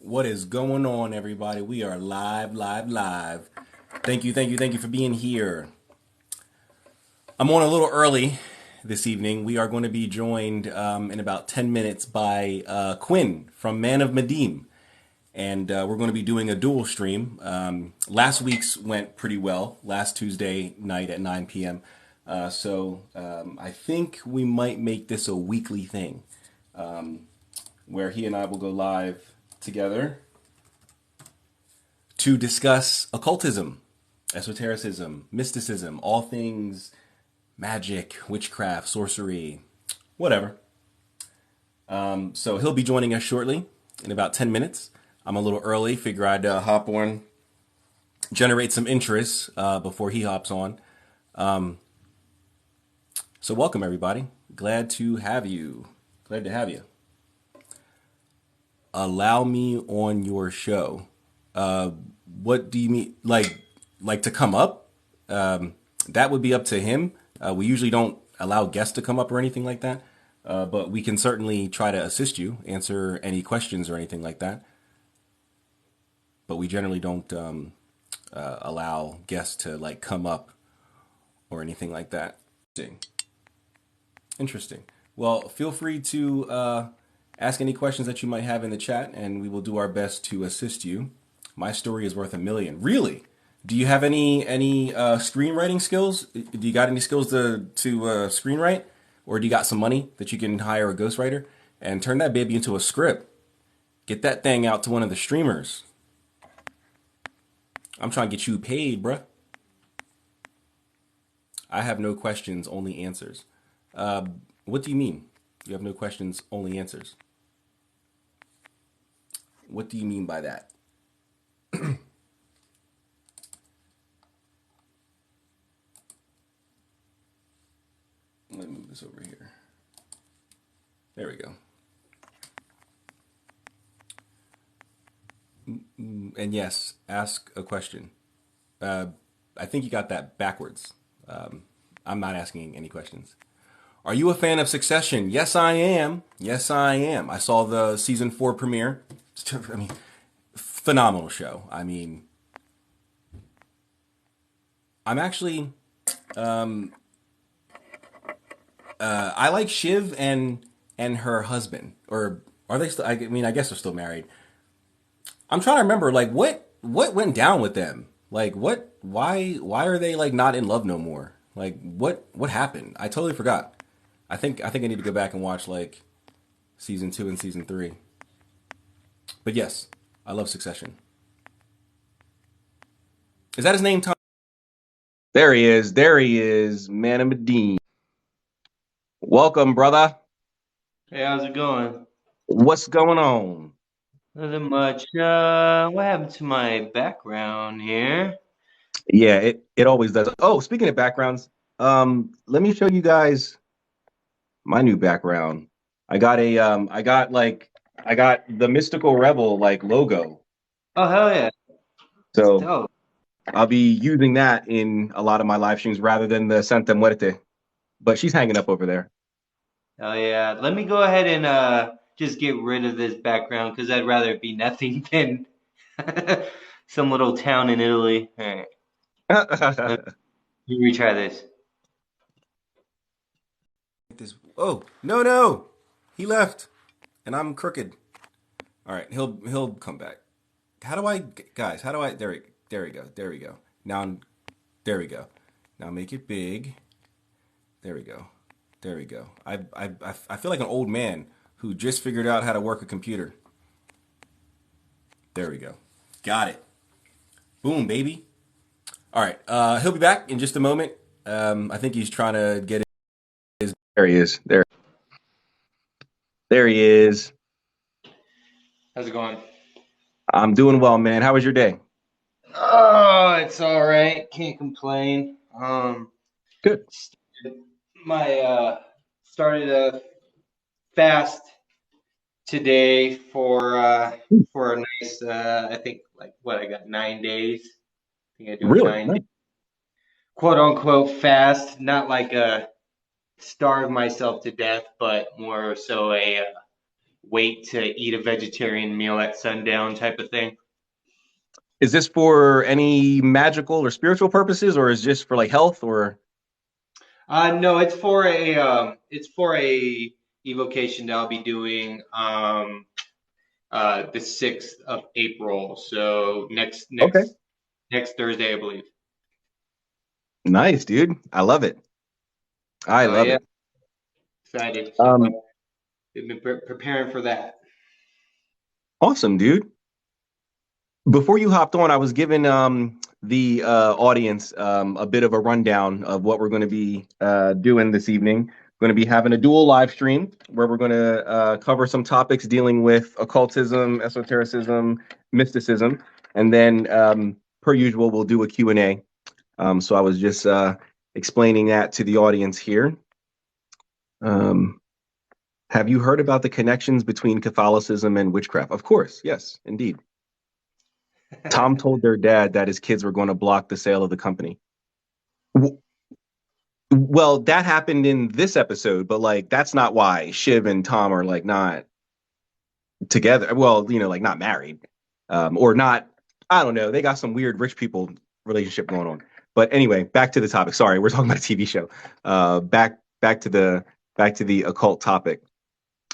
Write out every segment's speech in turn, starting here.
What is going on, everybody? We are live, live, live. Thank you for being here. I'm on a little early this evening. We are going to be joined in about 10 minutes by Quinn from Man of Madim. And we're going to be doing a dual stream. Last week's went pretty well, last Tuesday night at 9 p.m. So I think we might make this a weekly thing where he and I will go live together to discuss occultism, esotericism, mysticism, all things magic, witchcraft, sorcery, whatever. So he'll be joining us shortly in about 10 minutes. I'm a little early, figure I'd hop on, generate some interest before he hops on. So welcome, everybody. Glad to have you. Glad to have you. Allow me on your show. What do you mean? Like to come up? That would be up to him. We usually don't allow guests to come up or anything like that. But we can certainly try to assist you, answer any questions or anything like that. But we generally don't allow guests to like come up or anything like that. Interesting. Well, feel free to ask any questions that you might have in the chat, and we will do our best to assist you. My story is worth $1 million. Really? Do you have any screenwriting skills? Do you got any skills to screenwrite, or do you got some money that you can hire a ghostwriter and turn that baby into a script? Get that thing out to one of the streamers. I'm trying to get you paid, bruh. I have no questions, only answers. What do you mean? You have no questions, only answers. What do you mean by that? Let me move this over here. There we go. And yes, ask a question. I think you got that backwards. I'm not asking any questions. Are you a fan of Succession? Yes, I am. Yes, I am. I saw the season 4 premiere. I mean, phenomenal show. I mean, I'm actually, I like Shiv and her husband. Or are they still? I mean, I guess they're still married. I'm trying to remember, like, what went down with them? Like, why are they like not in love no more? Like, what happened? I totally forgot. I think I need to go back and watch like season 2 and season 3. But yes, I love Succession. Is that his name, Tom? There he is. There he is. Man of Madim. Welcome, brother. Hey, how's it going? What's going on? Nothing much. What happened to my background here? Yeah, it always does. Oh, speaking of backgrounds, let me show you guys my new background. I got the Mystical Rebel like logo. Oh, hell yeah. It's So dope. I'll be using that in a lot of my live streams rather than the Santa Muerte. But she's hanging up over there. Hell yeah. Let me go ahead and just get rid of this background because I'd rather it be nothing than some little town in Italy. All right. Let me retry this. Oh, no. He left. And I'm crooked. All right, he'll come back. How do I guys, how do I there we go. There we go. Now there we go. Now make it big. There we go. There we go. I feel like an old man who just figured out how to work a computer. There we go. Got it. Boom, baby. All right. He'll be back in just a moment. I think he's trying to get his. There he is. There he is. How's it going? I'm doing well, man. How was your day? Oh, it's all right. Can't complain. Good. Started a fast today for a nice I think like what I got 9 days. I think I do a Really? 9 day quote unquote fast, not like a starve myself to death, but more so a wait to eat a vegetarian meal at sundown type of thing. Is this for any magical or spiritual purposes, or is this for like health or? No, it's for a evocation that I'll be doing the 6th of April. So Okay. next Thursday, I believe. Nice, dude. I love it. I love Yeah, it. excited. So Um, I've been preparing for that. awesome, dude. Before you hopped on, I was giving the audience a bit of a rundown of what we're going to be doing this evening. Going to be having a dual live stream where we're going to cover some topics dealing with occultism, esotericism, mysticism, and then, per usual, we'll do a Q&A. So I was just explaining that to the audience here. Um, have you heard about the connections between Catholicism and witchcraft? Of course, yes, indeed. Tom told their dad that his kids were going to block the sale of the company. W- Well, that happened in this episode, but like that's not why Shiv and Tom are like not together. Well, like not married, or not. I don't know. They got some weird rich people relationship going on. But anyway, back to the topic. Sorry, we're talking about a TV show. Back to the occult topic.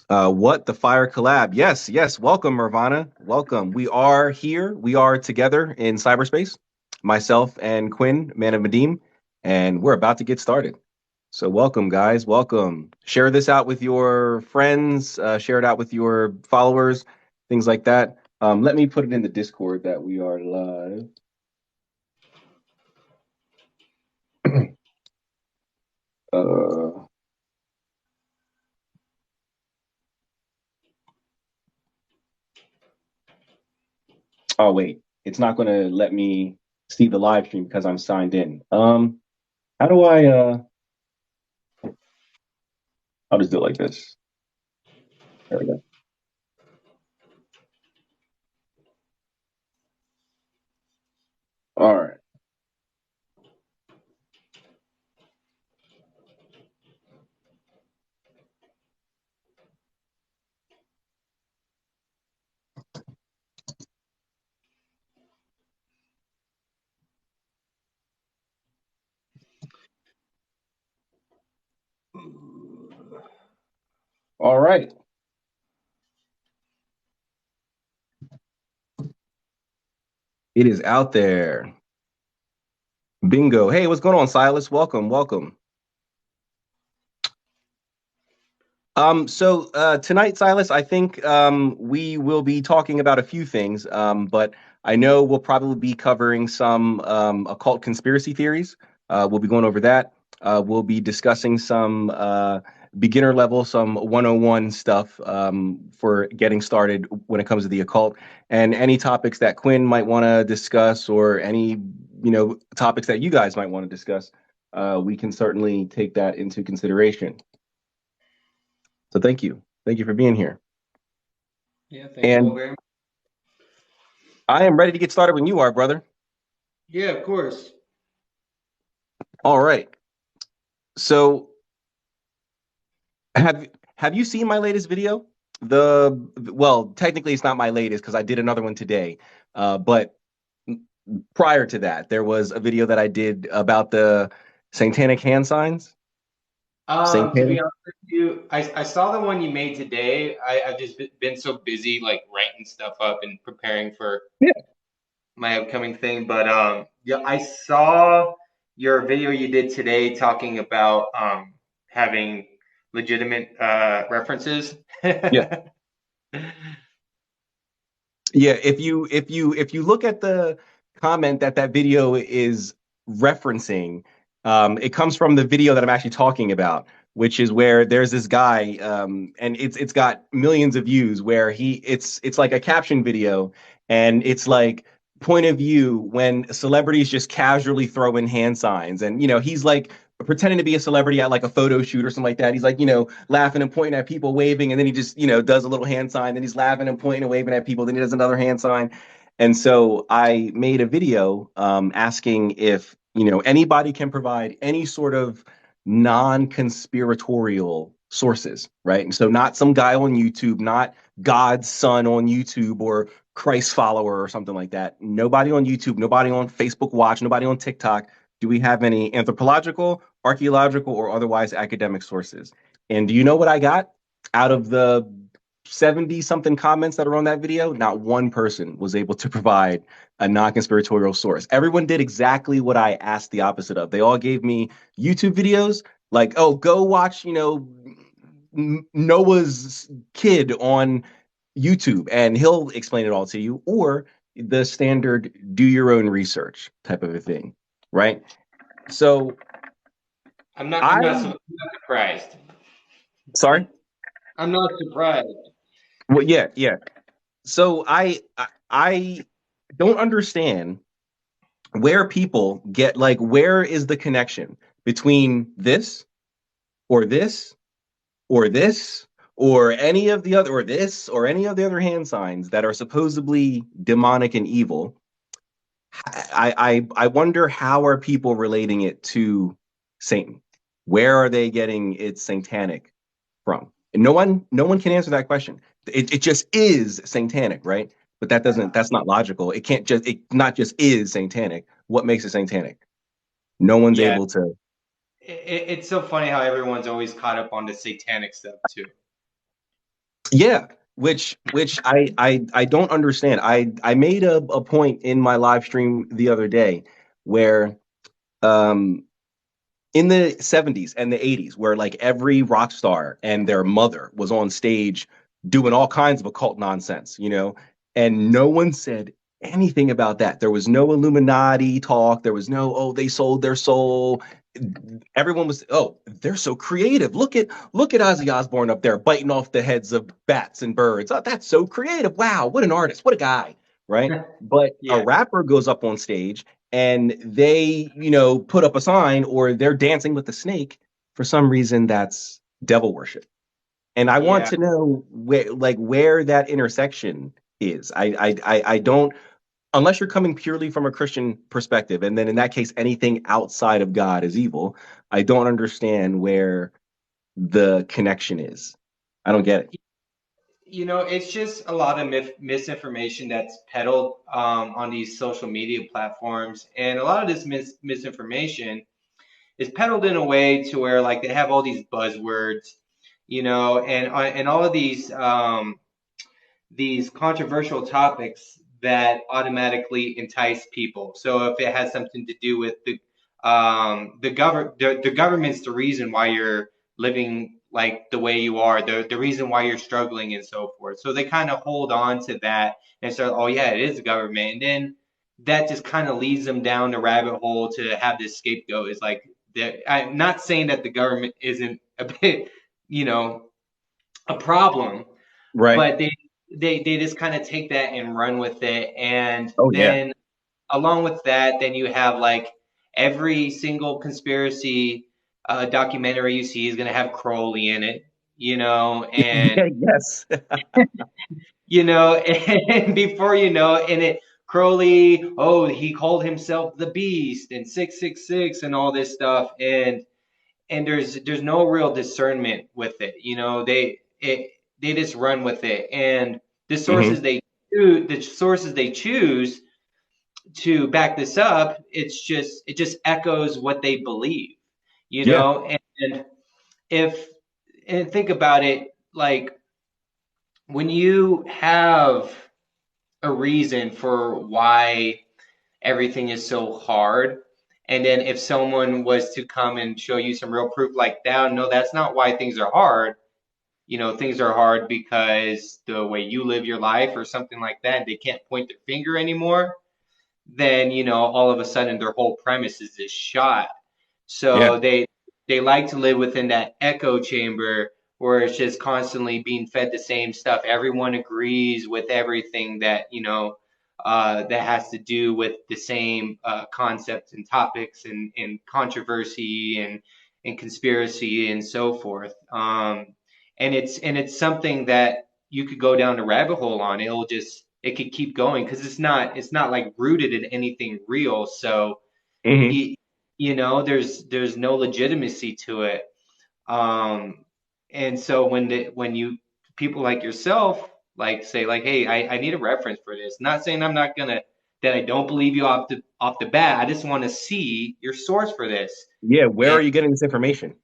What the fire collab? Yes, yes. Welcome, Nirvana. Welcome. We are here. We are together in cyberspace. Myself and Quinn, Man of Madim, and we're about to get started. So welcome, guys. Welcome. Share this out with your friends. Share it out with your followers. Things like that. Let me put it in the Discord that we are live. Uh, oh wait, it's not going to let me see the live stream because I'm signed in. How do I? I'll just do it like this. There we go. All right. All right. It is out there. Bingo. Hey, what's going on, Silas? Welcome, welcome. So tonight, Silas, I think we will be talking about a few things, but I know we'll probably be covering some occult conspiracy theories. We'll be going over that. We'll be discussing some beginner level, some 101 stuff for getting started when it comes to the occult, and any topics that Quinn might want to discuss, or any topics that you guys might want to discuss. We can certainly take that into consideration. So thank you. Thank you for being here. Yeah, thank you all And very much. I am ready to get started when you are, brother. Yeah, of course. All right. So have you seen my latest video? Well, technically it's not my latest because I did another one today. But prior to that, there was a video that I did about the satanic hand signs. To Satanic. be honest with you, I saw the one you made today. I've just been so busy like writing stuff up and preparing for Yeah. my upcoming thing. But yeah, I saw your video you did today talking about having legitimate references. Yeah. Yeah, if you look at the comment that video is referencing, it comes from the video that I'm actually talking about, which is where there's this guy, and it's got millions of views, where it's like a caption video, and it's like point of view when celebrities just casually throw in hand signs, and he's like pretending to be a celebrity at like a photo shoot or something like that. He's like, laughing and pointing at people, waving, and then he just, does a little hand sign. Then he's laughing and pointing and waving at people. Then he does another hand sign. And so I made a video asking if, anybody can provide any sort of non-conspiratorial sources, right? And so not some guy on YouTube, not God's son on YouTube or Christ follower or something like that. Nobody on YouTube, nobody on Facebook Watch, nobody on TikTok. Do we have any anthropological, archaeological, or otherwise academic sources? And do you know what I got out of the 70 something comments that are on that video? Not one person was able to provide a non-conspiratorial source. Everyone did exactly what I asked the opposite of. They all gave me YouTube videos like, oh, go watch, Noah's kid on YouTube and he'll explain it all to you, or the standard do your own research type of a thing, right? So I'm not surprised. sorry. I'm not surprised. Well, yeah, yeah. So I don't understand where people get like where is the connection between this or this or this or any of the other or this or any of the other hand signs that are supposedly demonic and evil. I wonder how are people relating it to Satan? Where are they getting its satanic from? And no one can answer that question. It just is satanic, right? But that's not logical. It not just is satanic. What makes it satanic? No one's Yeah, able to. it's so funny how everyone's always caught up on the satanic stuff too. Yeah, which I don't understand. I made a point in my live stream the other day where um in the 70s and the 80s where like every rock star and their mother was on stage doing all kinds of occult nonsense, and no one said anything about that. There was no Illuminati talk. There was no, oh, they sold their soul. Everyone was, oh, they're so creative. Look at Ozzy Osbourne up there biting off the heads of bats and birds. Oh, that's so creative. Wow, what an artist. What a guy. Right. But a Yeah, rapper goes up on stage and they, put up a sign or they're dancing with the snake. For some reason, that's devil worship. And I want yeah. to know where that intersection is. I don't, unless you're coming purely from a Christian perspective, and then in that case, anything outside of God is evil. I don't understand where the connection is. I don't get it. It's just a lot of misinformation that's peddled on these social media platforms, and a lot of this misinformation is peddled in a way to where like they have all these buzzwords, and all of these controversial topics that automatically entice people. So if it has something to do with the government's the reason why you're living like the way you are, the reason why you're struggling and so forth. So they kind of hold on to that and start, oh yeah, it is the government, and then that just kind of leads them down the rabbit hole to have this scapegoat. Is like I'm not saying that the government isn't a bit, you know, a problem, Right. but they just kind of take that and run with it. And Oh yeah. then along with that, then you have like every single conspiracy documentary you see is going to have Crowley in it, and Yeah, yes. and before you know it, and it Crowley, oh, he called himself the Beast and 666 and all this stuff, and there's no real discernment with it. They just run with it, and Hmm. the sources they choose to back this up, it just echoes what they believe, Yeah. and if and think about it, like when you have a reason for why everything is so hard. And then if someone was to come and show you some real proof like that, no, that's not why things are hard. Things are hard because the way you live your life or something like that, they can't point their finger anymore. Then, all of a sudden their whole premise is just shot. Yeah. So they like to live within that echo chamber where it's just constantly being fed the same stuff. Everyone agrees with everything that that has to do with the same concepts and topics and controversy and conspiracy and so forth. And it's something that you could go down a rabbit hole on. It could keep going because it's not like rooted in anything real. So Hmm. you, there's no legitimacy to it. Um, and so when you people like yourself like say like, hey, I need a reference for this. Not saying I'm not gonna that I don't believe you off the bat. I just want to see your source for this. Yeah, where And are you getting this information?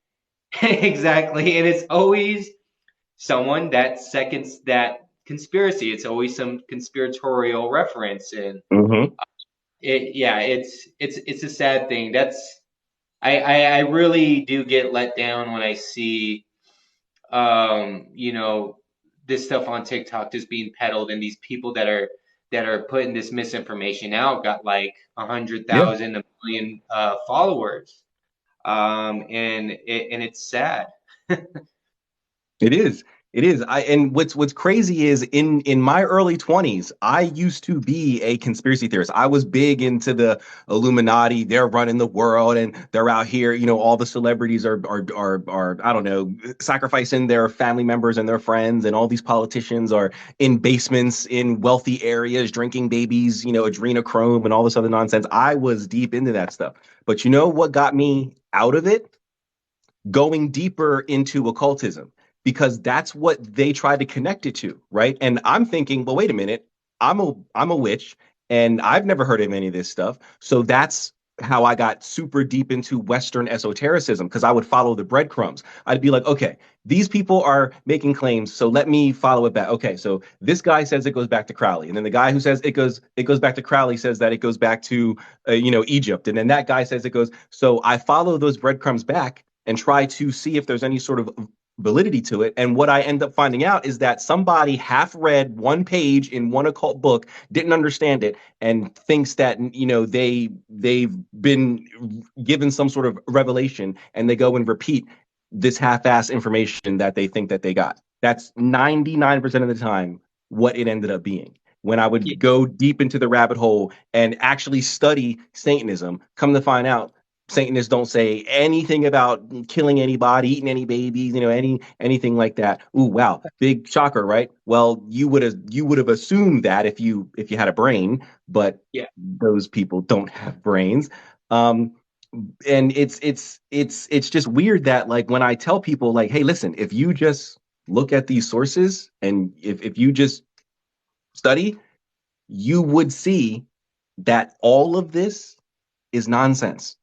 exactly, and it's always someone that seconds that conspiracy. It's always some conspiratorial reference, and Hmm. yeah, it's a sad thing. That's I really do get let down when I see you know, this stuff on TikTok just being peddled, and these people that are putting this misinformation out got like a hundred Yeah. thousand, a million followers, and it's sad. It is. It is. And what's crazy is in my early 20s, I used to be a conspiracy theorist. I was big into the Illuminati. They're running the world and they're out here, all the celebrities are I don't know, sacrificing their family members and their friends, and all these politicians are in basements in wealthy areas drinking babies, adrenochrome and all this other nonsense. I was deep into that stuff. But you know what got me out of it? Going deeper into occultism, because that's what they try to connect it to, right? And I'm thinking, well, wait a minute, I'm a witch and I've never heard of any of this stuff. So that's how I got super deep into Western esotericism, because I would follow the breadcrumbs. I'd be like, okay, these people are making claims, so let me follow it back. Okay, so this guy says it goes back to Crowley, and then the guy who says it goes back to Crowley says that it goes back to Egypt, and then that guy says it goes. So I follow those breadcrumbs back and try to see if there's any sort of validity to it. And what I end up finding out is that somebody half read one page in one occult book, didn't understand it, and thinks that they've been given some sort of revelation, and they go and repeat this half-ass information that they think that they got. That's 99% of the time what it ended up being. When I Yeah, would go deep into the rabbit hole and actually study Satanism, come to find out Satanists don't say anything about killing anybody, eating any babies, anything like that. Ooh, wow, big shocker, right? Well, you would have assumed that if you had a brain, but yeah, those people don't have brains. Um, and it's just weird that, like, when I tell people, like, hey, listen, if you just look at these sources and if you just study, you would see that all of this is nonsense.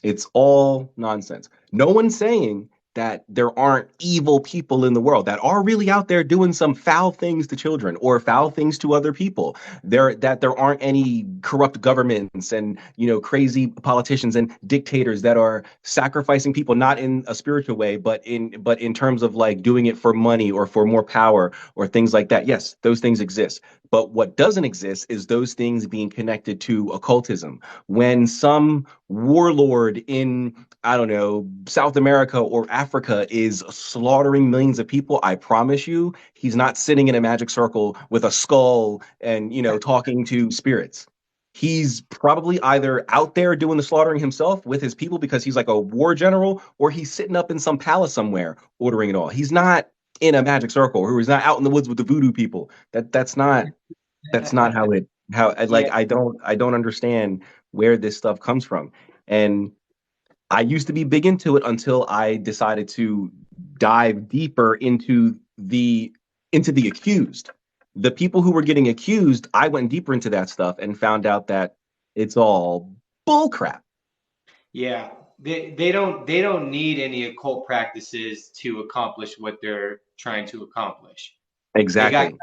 It's all nonsense. No one's saying that there aren't evil people in the world that are really out there doing some foul things to children or foul things to other people. There aren't any corrupt governments and crazy politicians and dictators that are sacrificing people, not in a spiritual way, but in terms of like doing it for money or for more power or things like that. Yes, those things exist. But what doesn't exist is those things being connected to occultism. When some warlord in, I don't know, South America or Africa is slaughtering millions of people, I promise you, he's not sitting in a magic circle with a skull and, talking to spirits. He's probably either out there doing the slaughtering himself with his people because he's like a war general, or he's sitting up in some palace somewhere ordering it all. He's not in a magic circle, or he's not out in the woods with the voodoo people. That's not how yeah. like I don't understand where this stuff comes from. And I used to be big into it until I decided to dive deeper into the accused. The people who were getting accused, I went deeper into that stuff and found out that it's all bullcrap. Yeah, they don't need any occult practices to accomplish what they're trying to accomplish. They got Exactly.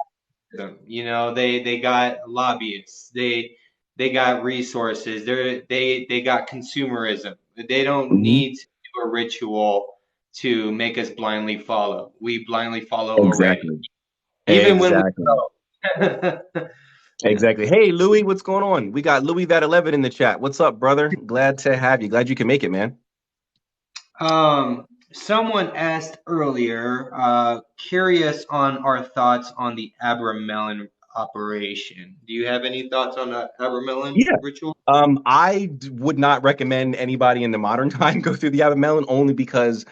them, they got lobbyists, they got resources, they got consumerism. They don't Mhm. need to do a ritual to make us blindly follow. We blindly follow already, Exactly. even when we Exactly. know. Exactly. Hey, Louis, what's going on? We got Louis that 11 in the chat. What's up, brother? Glad to have you. Glad you can make it, man. Someone asked earlier, curious on our thoughts on the Melon operation. Do you have any thoughts on the Melon Yeah. ritual? Would not recommend anybody in the modern time go through the Abbot Melon, only because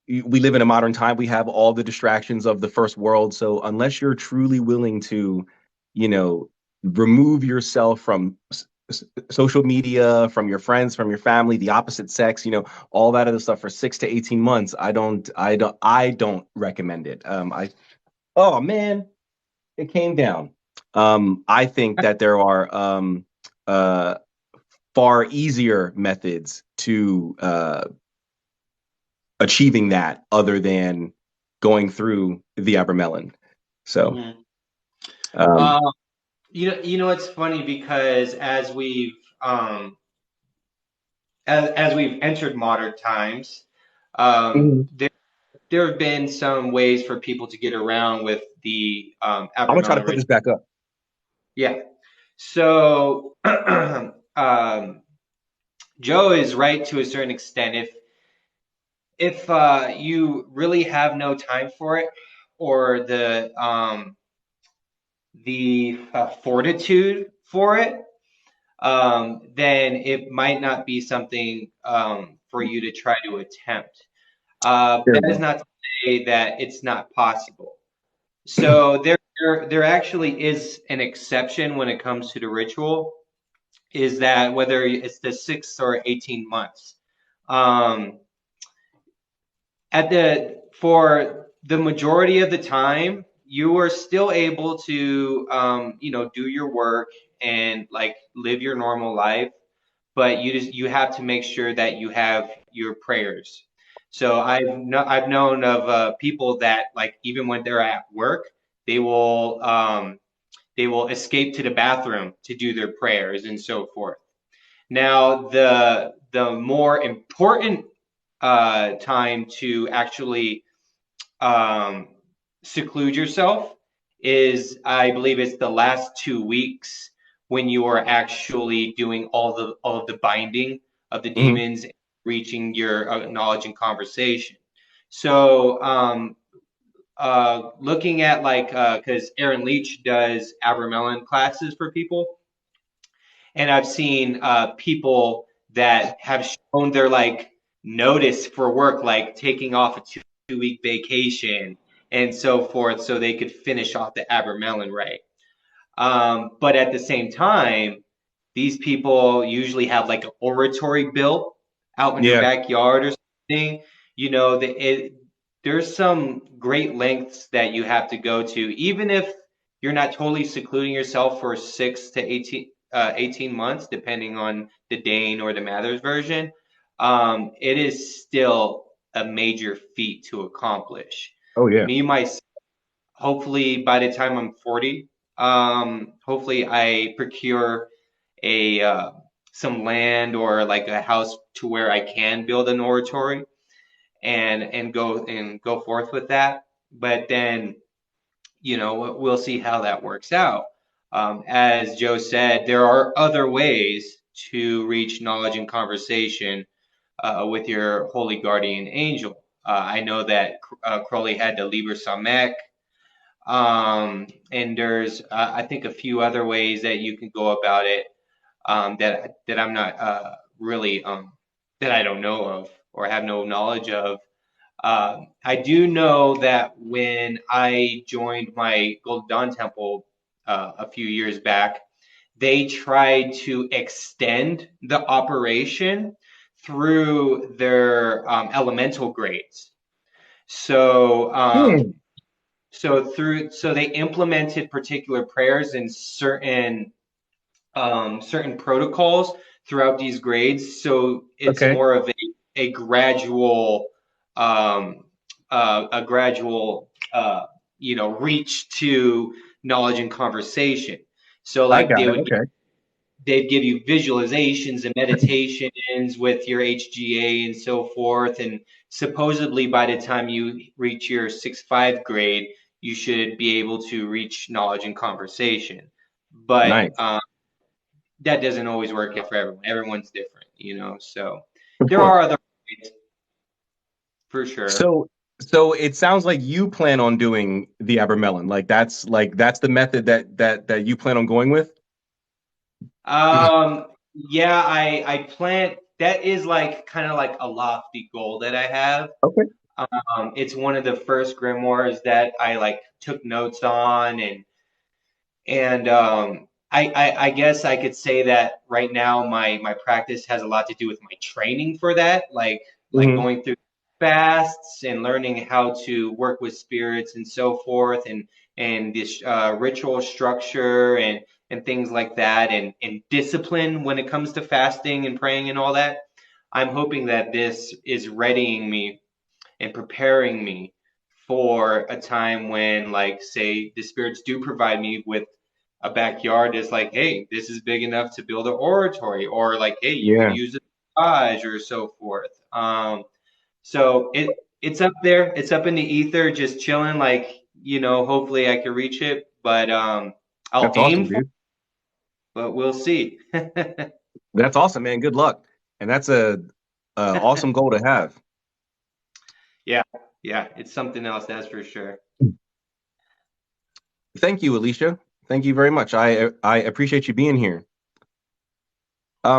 we live in a modern time. We have all the distractions of the first world. So unless you're truly willing to, you know, remove yourself from social media, from your friends, from your family, the opposite sex, all that other stuff for 6 to 18 months. I don't recommend it. Oh man, it came down. I think that there are uh, far easier methods to achieving that other than going through the Abermelon. So, Mhm. um, It's funny because um, as we've entered modern times, Mhm. there have been some ways for people to get around with the I'm gonna try to Abramelin put ritual. this back up. Yeah. So Joe is right to a certain extent. If you really have no time for it, or the fortitude for it, then it might not be something for you to try to attempt. There That we is go. not to say that it's not possible. So there actually is an exception when it comes to the ritual, is that whether it's the 6 or 18 months. Um, for the majority of the time, you are still able to do your work and like live your normal life, but you have to make sure that you have your prayers. So I've known of people that, like, even when they're at work, they will escape to the bathroom to do their prayers and so forth. Now, the more important time to actually um, seclude yourself is, I believe, it's the last 2 weeks when you are actually doing all of the binding of the Mhm. demons, reaching your knowledge and conversation. So, looking at, like, because Aaron Leach does Abramelin classes for people, and I've seen people that have shown their, like, notice for work, like taking off a 2 week vacation and so forth, so they could finish off the Abramelin right. But at the same time, these people usually have like an oratory built out in their Yeah. backyard or something. There's some great lengths that you have to go to, even if you're not totally secluding yourself for 18 months, depending on the Dane or the Mathers version. It is still a major feat to accomplish. Oh yeah. Me, myself, hopefully by the time I'm 40, hopefully I procure a some land or like a house to where I can build an oratory and go forth with that. But then, we'll see how that works out. As Joe said, there are other ways to reach knowledge and conversation with your holy guardian angel. I know that Crowley had the Liber Samek, and there's I think a few other ways that you can go about it, that I'm not really that I don't know of or have no knowledge of. I do know that when I joined my Golden Dawn Temple a few years back, they tried to extend the operation through their elemental grades. So Hmm. so they implemented particular prayers and certain protocols throughout these grades. So it's Okay. more of a gradual, um, a gradual, reach to knowledge and conversation. So, I like, got it. Okay. they'd give you visualizations and meditations with your HGA and so forth. And supposedly by the time you reach your 6-5 grade, you should be able to reach knowledge and conversation. But Nice. that doesn't always work for everyone. Everyone's different. So Of there course. are other ways for sure. So so it sounds like you plan on doing the Abermelon. Like that's the method that you plan on going with. Yeah, I plan. That is like kind of like a lofty goal that I have. Okay. It's one of the first grimoires that I like took notes on, and I guess I could say that right now my practice has a lot to do with my training for that, like Hmm. going through fasts and learning how to work with spirits and so forth, and this ritual structure and things like that, and discipline when it comes to fasting and praying and all that. I'm hoping that this is readying me and preparing me for a time when, like, say, the spirits do provide me with a backyard. Is like, hey, this is big enough to build an oratory, or like, hey, you can Yeah, use a garage or so forth. So it's up there, it's up in the ether, just chilling. Like, hopefully I can reach it, but I'll that's aim awesome, for, dude. but we'll see. That's awesome, man. Good luck. And that's a awesome goal to have. Yeah, yeah, it's something else, that's for sure. Thank you, Alicia. Thank you very much. I appreciate you being here.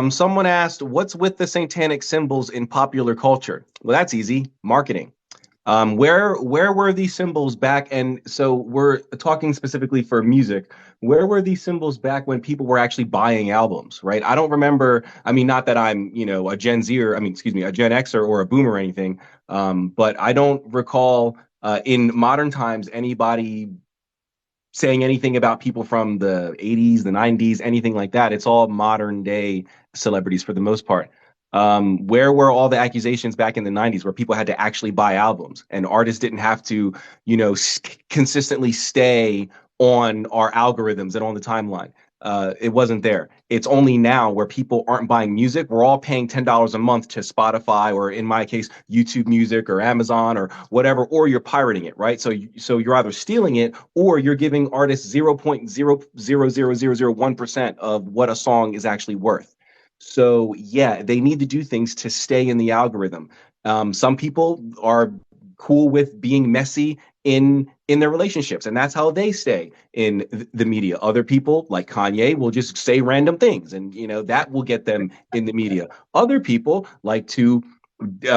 Someone asked, "What's with the satanic symbols in popular culture?" Well, that's easy. Marketing. Where were these symbols back? And so we're talking specifically for music. Where were these symbols back when people were actually buying albums, right? I don't remember. I mean, not that I'm, a Gen Zer, I mean, excuse me, a Gen Xer or a boomer or anything. But I don't recall in modern times anybody saying anything about people from the 80s, the 90s, anything like that. It's all modern day celebrities for the most part. Where were all the accusations back in the 90s where people had to actually buy albums and artists didn't have to, consistently stay on our algorithms and on the timeline? It wasn't there. It's only now where people aren't buying music. We're all paying $10 a month to Spotify, or in my case, YouTube Music or Amazon or whatever, or you're pirating it, right? So you're either stealing it or you're giving artists 0.0000001% of what a song is actually worth. So yeah, they need to do things to stay in the algorithm. Some people are cool with being messy in their relationships, and that's how they stay in the media. Other people, like Kanye, will just say random things, and that will get them in the media. Other people like to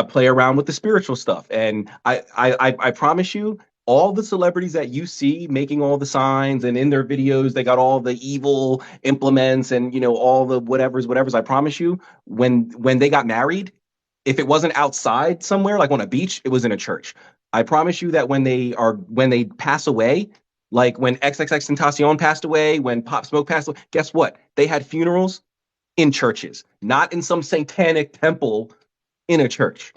play around with the spiritual stuff, and I promise you, all the celebrities that you see making all the signs and in their videos, they got all the evil implements and all the whatevers. I promise you, when they got married, if it wasn't outside somewhere like on a beach, it was in a church. I promise you that when they pass away, like when XXX passed away, when Pop Smoke passed away, guess what? They had funerals in churches, not in some satanic temple, in a church,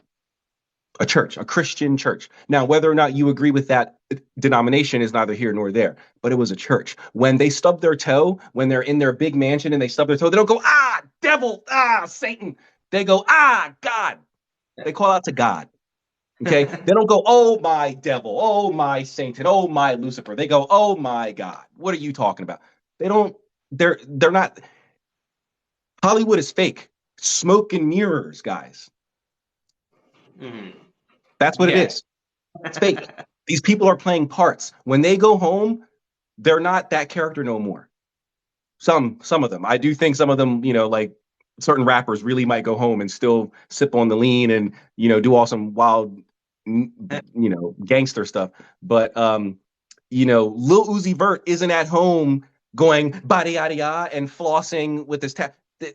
a Christian church. Now, whether or not you agree with that denomination is neither here nor there, but it was a church. When they stub their toe, when they're in their big mansion and they stub their toe, they don't go, ah, devil, ah, Satan. They go, ah, God. They call out to God. Okay. They don't go, oh, my devil, oh, my Satan, oh, my Lucifer. They go, oh, my God. What are you talking about? They don't, they're not, Hollywood is fake. Smoke and mirrors, guys. Mhm. That's what it Yeah. is. It's fake. These people are playing parts. When they go home, they're not that character no more. Some of them. I do think some of them, like certain rappers really might go home and still sip on the lean and, do all some wild, gangster stuff. But Lil Uzi Vert isn't at home going bada yada yada and flossing with his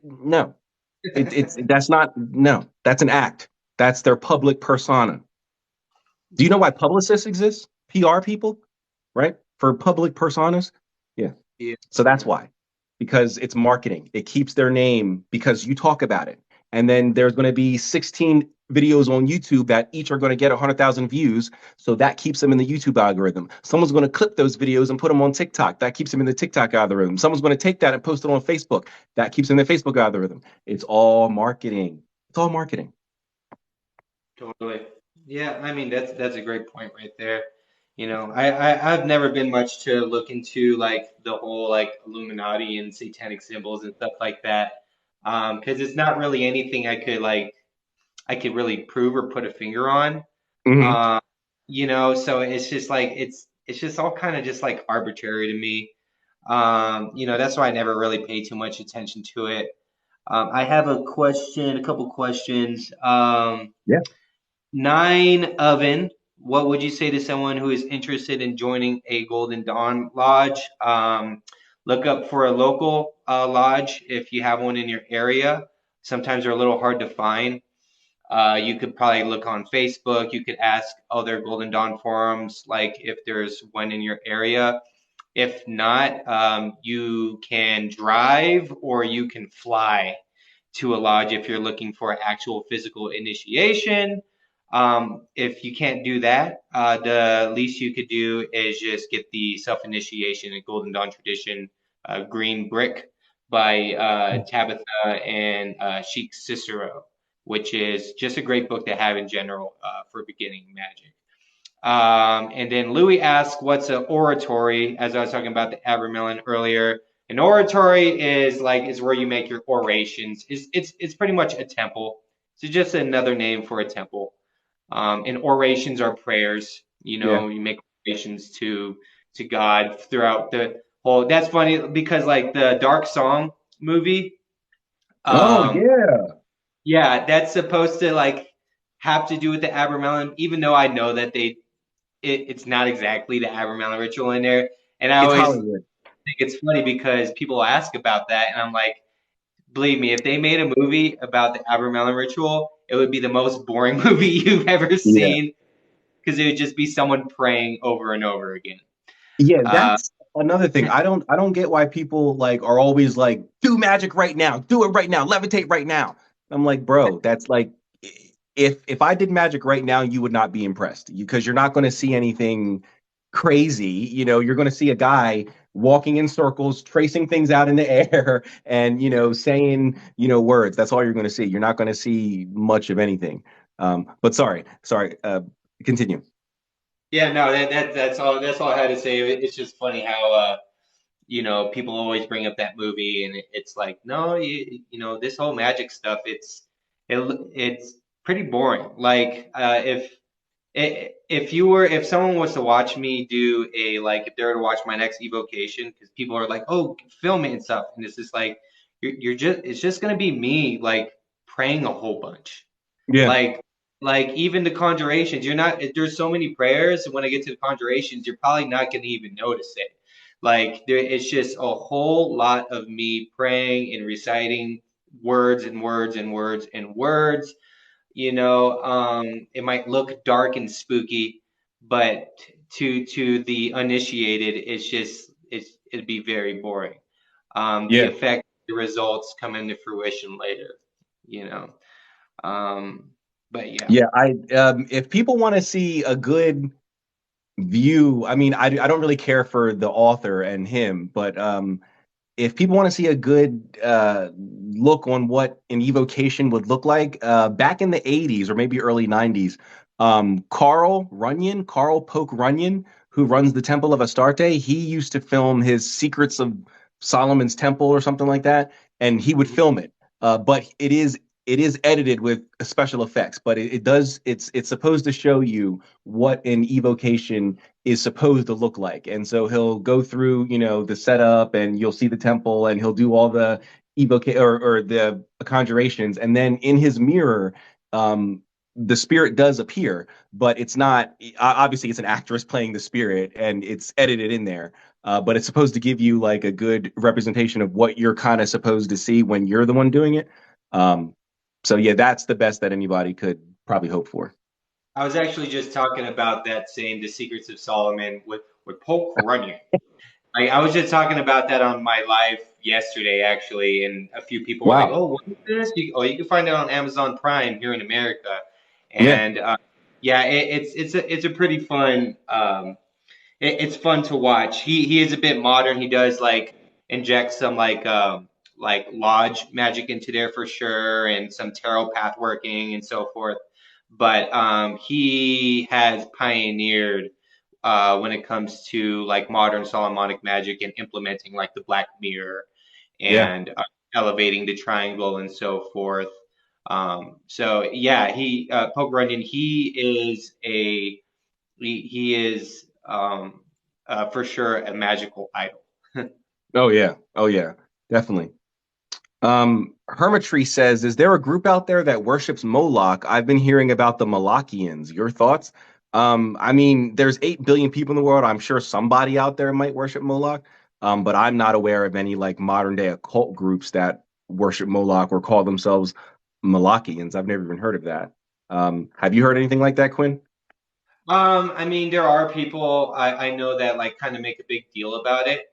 no. It's that's not no, that's an act. That's their public persona. Do you know why publicists exist? PR people, right? For public personas. Yeah. Yeah. So that's why. Because it's marketing. It keeps their name because you talk about it. And then there's going to be 16 videos on YouTube that each are going to get 100,000 views. So that keeps them in the YouTube algorithm. Someone's going to clip those videos and put them on TikTok. That keeps them in the TikTok algorithm. Someone's going to take that and post it on Facebook. That keeps them in the Facebook algorithm. It's all marketing. It's all marketing. Totally. Yeah, I mean that's a great point right there. I've never been much to look into like the whole like Illuminati and satanic symbols and stuff like that. Because it's not really anything I could really prove or put a finger on. Hmm. Um, so it's just like it's just all kind of just like arbitrary to me. That's why I never really pay too much attention to it. I have a couple questions. Yeah. Nine Oven, what would you say to someone who is interested in joining a Golden Dawn Lodge? look up for a local lodge if you have one in your area. Sometimes they're a little hard to find. You could probably look on Facebook. You could ask other Golden Dawn forums, like if there's one in your area. If not, you can drive or you can fly to a lodge if you're looking for actual physical initiation. If you can't do that, the least you could do is just get the self initiation in Golden Dawn tradition, Green Brick by Tabitha and Sheik Cicero, which is just a great book to have in general for beginning magic. And then Louis asked, "What's an oratory?" As I was talking about the Abramelin earlier, an oratory is where you make your orations. It's pretty much a temple. It's just another name for a temple. And orations are prayers. You Yeah. know, you make orations to God throughout the whole. That's funny because like the Dark Song movie, Oh um, yeah. yeah, that's supposed to like have to do with the Abramelin, even though I know that it's not exactly the Abramelin ritual in there. And I It's always Hollywood. think it's funny because people ask about that, and I'm like, believe me, if they made a movie about the Abramelin ritual, it would be the most boring movie you've ever Yeah. seen because it would just be someone praying over and over again. Yeah, Uh, that's another thing. I don't get why people like are always like, do magic right now, do it right now, levitate right now. I'm like, bro, that's like if I did magic right now, you would not be impressed because you're not going to see anything crazy. You're going to see a guy walking in circles, tracing things out in the air, and saying words. That's all you're going to see. You're not going to see much of anything. But sorry. Continue. yeah, no, that's all I had to say. It's just funny how people always bring up that movie, and it's like, no, this whole magic stuff, it's pretty boring. Like, if someone was to watch me do if they were to watch my next evocation, because people are like, oh, film it and stuff, and it's just like, it's just gonna be me like praying a whole bunch. Yeah. Like, even the conjurations, there's so many prayers, and when I get to the conjurations, you're probably not gonna even notice it. Like it's just a whole lot of me praying and reciting words and words and words and words. It might look dark and spooky, but to the uninitiated, it'd be very boring. The Yeah. effect, the results come into fruition later. You know. Um, but yeah. Yeah, I if people want to see a good view, I mean, I don't really care for the author and him, but if people want to see a good look on what an evocation would look like, back in the 80s or maybe early 90s, Carl Poke Runyon, who runs the Temple of Astarte, he used to film his Secrets of Solomon's Temple or something like that, and he would Mhm. film it. But it is edited with special effects, but it's supposed to show you what an evocation is supposed to look like. And so he'll go through, the setup and you'll see the temple and he'll do all the evoca or the conjurations. And then in his mirror, the spirit does appear, but it's not obviously it's an actress playing the spirit and it's edited in there. But it's supposed to give you like a good representation of what you're kind of supposed to see when you're the one doing it. So yeah, that's the best that anybody could probably hope for. I was actually just talking about that saying, "The Secrets of Solomon" with Pope Runyon. I was just talking about that on my live yesterday, actually, and a few people were like, Wow. "Oh, what is this?" You can find it on Amazon Prime here in America, Yeah. and yeah, it's a pretty fun. It's fun to watch. He is a bit modern. He does like inject some like lodge magic into there for sure, and some tarot path working and so forth. But he has pioneered when it comes to like modern Solomonic magic and implementing like the Black Mirror Yeah. and elevating the triangle and so forth. So yeah, Pope Runyon, he is for sure a magical idol. Oh yeah. Oh yeah. Definitely. Hermitry says, is there a group out there that worships Moloch? I've been hearing about the Molochians. Your thoughts? I mean, there's 8 billion people in the world. I'm sure somebody out there might worship Moloch. but I'm not aware of any like modern day occult groups that worship Moloch or call themselves Malachians. I've never even heard of that. Have you heard anything like that, Quinn? I mean, there are people I know that like kind of make a big deal about it,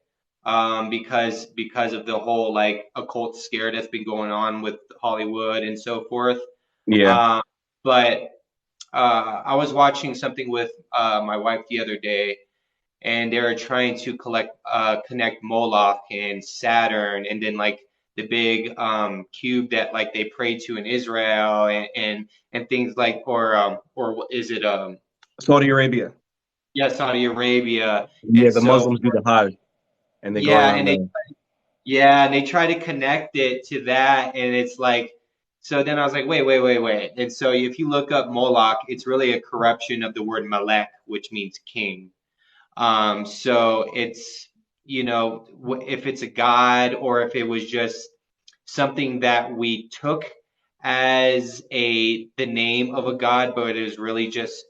because of the whole like occult scare that's been going on with Hollywood and so forth. Yeah. Um, but I was watching something with my wife the other day, and they were trying to connect Moloch and Saturn, and then like the big cube that like they pray to in Israel, and things like, or is it Saudi Arabia. yeah, Saudi Arabia, Yeah, and the so Muslims do the Hajj and they go yeah, around the. and they try to connect it to that, and it's like, so then I was like, wait, and so if you look up Moloch, it's really a corruption of the word Malek, which means king. So it's, if it's a god or if it was just something that we took as the name of a god, but it is really just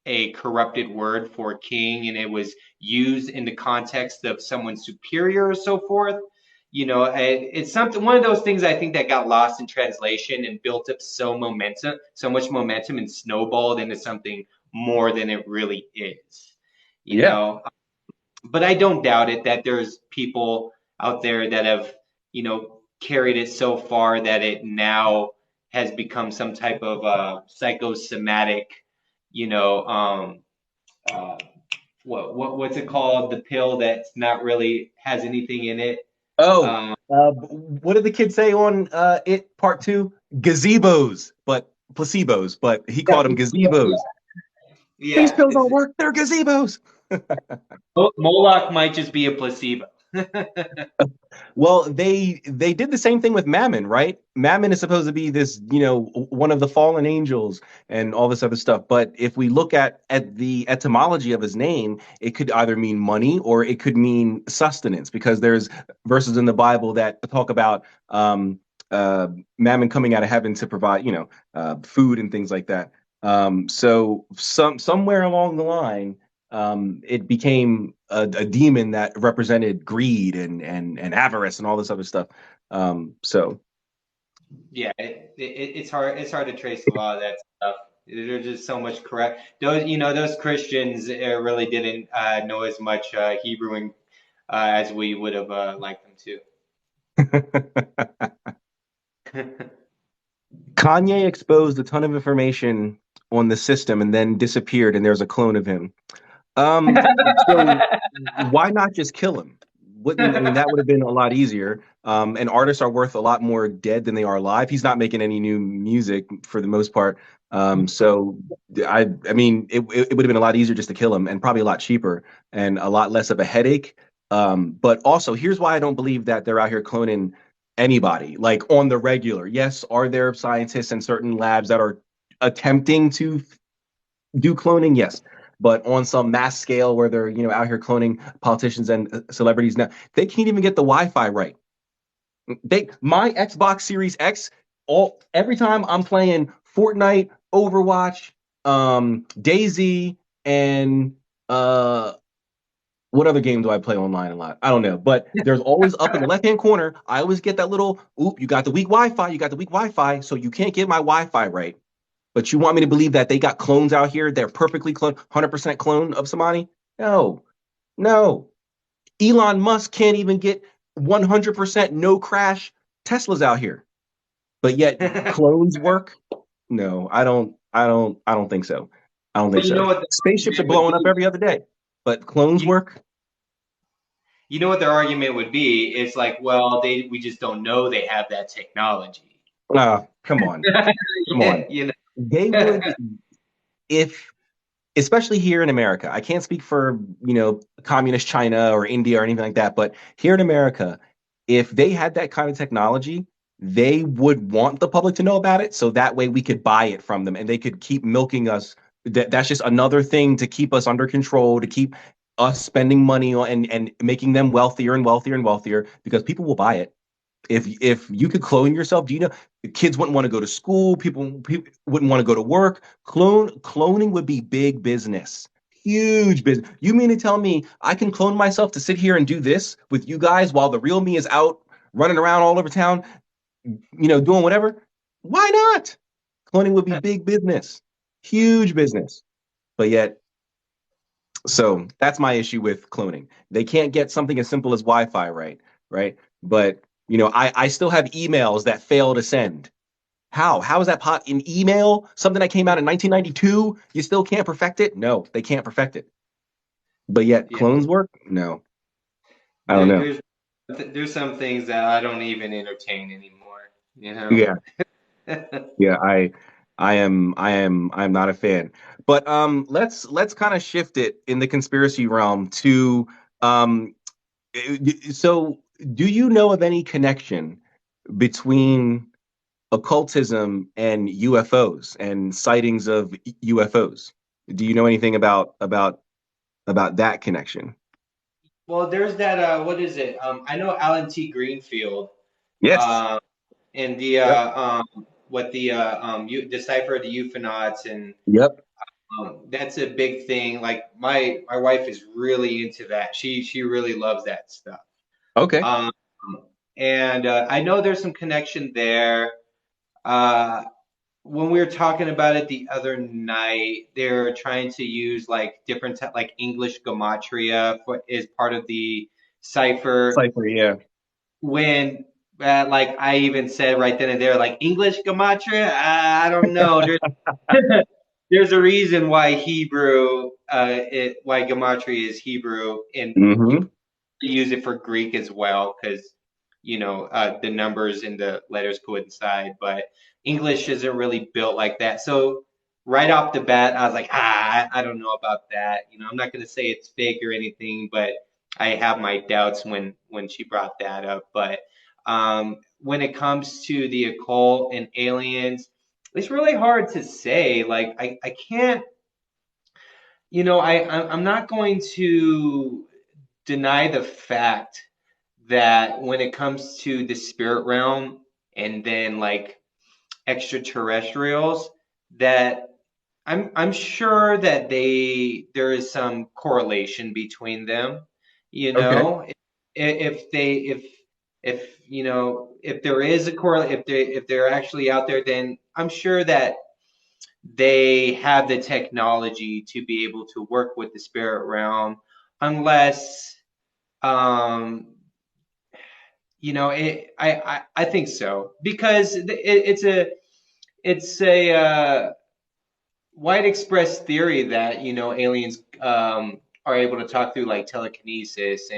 a corrupted word for king, and it was used in the context of someone superior or so forth. It's something, one of those things I think that got lost in translation and built up so much momentum, and snowballed into something more than it really is. You Yeah. know, but I don't doubt it that there's people out there that have, carried it so far that it now has become some type of psychosomatic, you know, uh, what's it called? The pill that's not really has anything in it. Oh, Um, what did the kid say on it part two? Gazebos, but placebos, but he yeah, called them gazebos. These yeah. pills don't work. They're gazebos. Moloch might just be a placebo. Well, they did the same thing with Mammon, right? Mammon is supposed to be this, one of the fallen angels and all this other stuff. But if we look at the etymology of his name, it could either mean money or it could mean sustenance, because there's verses in the Bible that talk about Mammon coming out of heaven to provide, food and things like that. So somewhere along the line, it became a demon that represented greed and avarice and all this other stuff. So Yeah, it's hard. It's hard to trace a lot of that stuff. There's just so much correct. Those Christians really didn't know as much Hebrew as we would have liked them to. Kanye exposed a ton of information on the system and then disappeared, and there's a clone of him. So why not just kill him? Wouldn't I mean that would have been a lot easier. And artists are worth a lot more dead than they are alive. He's not making any new music for the most part. So I mean it would have been a lot easier just to kill him, and probably a lot cheaper and a lot less of a headache. But also here's why I don't believe that they're out here cloning anybody like on the regular. Yes, are there scientists in certain labs that are attempting to do cloning? Yes, but on some mass scale where they're out here cloning politicians and celebrities now, they can't even get the Wi-Fi right. My Xbox Series X, all every time I'm playing Fortnite, Overwatch, Daisy, and what other game do I play online a lot? I don't know, but there's always up in the left hand corner. I always get that little, oop, you got the weak Wi-Fi, you got the weak Wi-Fi, so you can't get my Wi-Fi right. But you want me to believe that they got clones out here? They're perfectly clone, 100% clone of somebody? No, no. Elon Musk can't even get 100% no crash Teslas out here. But yet But clones work? No, I don't think so. I don't think you know so. what the Spaceships are argument would blowing up be? every other day, but clones You, work? you know what their argument would be? It's like, well, we just don't know they have that technology. Come on. Come Yeah, on. They would, if especially here in America. I can't speak for, communist China or India or anything like that, but here in America, if they had that kind of technology, they would want the public to know about it so that way we could buy it from them and they could keep milking us. That's just another thing to keep us under control, to keep us spending money on and making them wealthier and wealthier and wealthier because people will buy it. If you could clone yourself, do you know kids wouldn't want to go to school, people wouldn't want to go to work. Cloning would be big business. Huge business. You mean to tell me I can clone myself to sit here and do this with you guys while the real me is out running around all over town, doing whatever? Why not? Cloning would be big business, huge business. But yet, so that's my issue with cloning. They can't get something as simple as Wi-Fi right, right? But I still have emails that fail to send. How? How is that in email? Something that came out in 1992? You still can't perfect it? No, they can't perfect it. But yet Yeah, clones work? No, I don't there, know. there's some things that I don't even entertain anymore. You know. Yeah, yeah, I'm not a fan. But let's kind of shift it in the conspiracy realm to um so do you know of any connection between occultism and UFOs and sightings of UFOs? Do you know anything about that connection? Well, there's that. What is it? I know Alan T. Greenfield. Yes. Um, and the Yep. what the decipher the euphonauts, and Yep. that's a big thing. Like my wife is really into that. She really loves that stuff. Okay. Um, and I know there's some connection there. Uh, when we were talking about it the other night, they're trying to use like different like English gematria for is part of the cipher. Cypher, yeah. When like I even said right then and there, like English gematria, I don't know. There's a reason why Hebrew, why gematria is Hebrew, and you Hmm. use it for Greek as well because the numbers and the letters coincide, but English isn't really built like that. So right off the bat, I was like, I don't know about that. I'm not going to say it's fake or anything, but I have my doubts when she brought that up. But when it comes to the occult and aliens, it's really hard to say. Like I can't, I'm not going to deny the fact that when it comes to the spirit realm and then like extraterrestrials, that I'm sure that there is some correlation between them. You Okay. know, if they if if there is a correlate, if they're actually out there, then I'm sure that they have the technology to be able to work with the spirit realm, unless um I think so because it's a wide expressed theory that aliens are able to talk through like telekinesis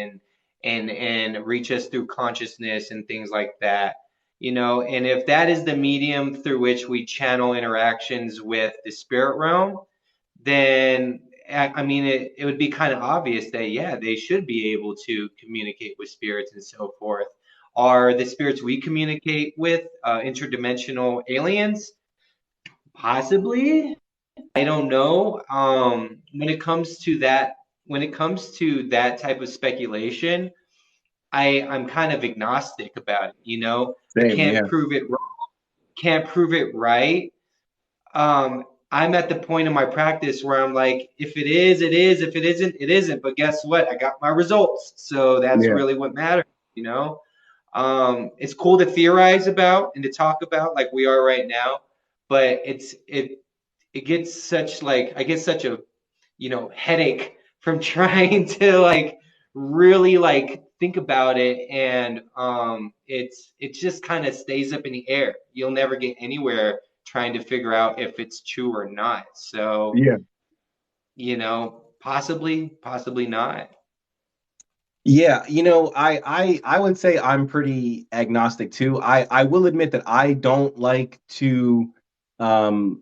and reach us through consciousness and things like that. And if that is the medium through which we channel interactions with the spirit realm, then I mean it would be kind of obvious that yeah, they should be able to communicate with spirits and so forth. Are the spirits we communicate with interdimensional aliens? Possibly. I don't know. When it comes to that type of speculation, I'm kind of agnostic about it. I Same, yeah. can't prove it wrong, can't prove it right. I'm at the point in my practice where I'm like, if it is, it is. If it isn't, it isn't. But guess what? I got my results, so that's Yeah. really what matters. It's cool to theorize about and to talk about like we are right now, but it gets such like I get such a headache from trying to like really like think about it, and it just kind of stays up in the air. You'll never get anywhere trying to figure out if it's true or not. So Yeah. possibly not. Yeah, I would say I'm pretty agnostic too. I will admit that I don't like to um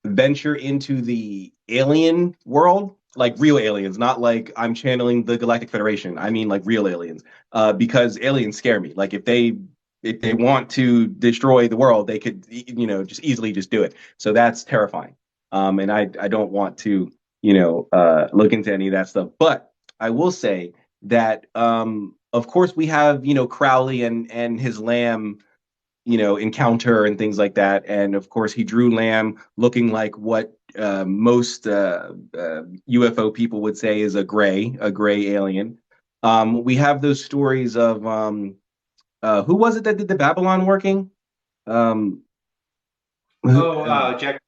venture into the alien world, like real aliens, not like I'm channeling the Galactic Federation. I mean like real aliens. Because aliens scare me. Like if they want to destroy the world, they could just easily just do it. So that's terrifying. And I don't want to, look into any of that stuff. But I will say that of course we have, Crowley and his lamb encounter and things like that. And of course, he drew Lamb looking like what most UFO people would say is a gray alien. We have those stories of who was it that did the Babylon working? Um, Oh, Jack. Are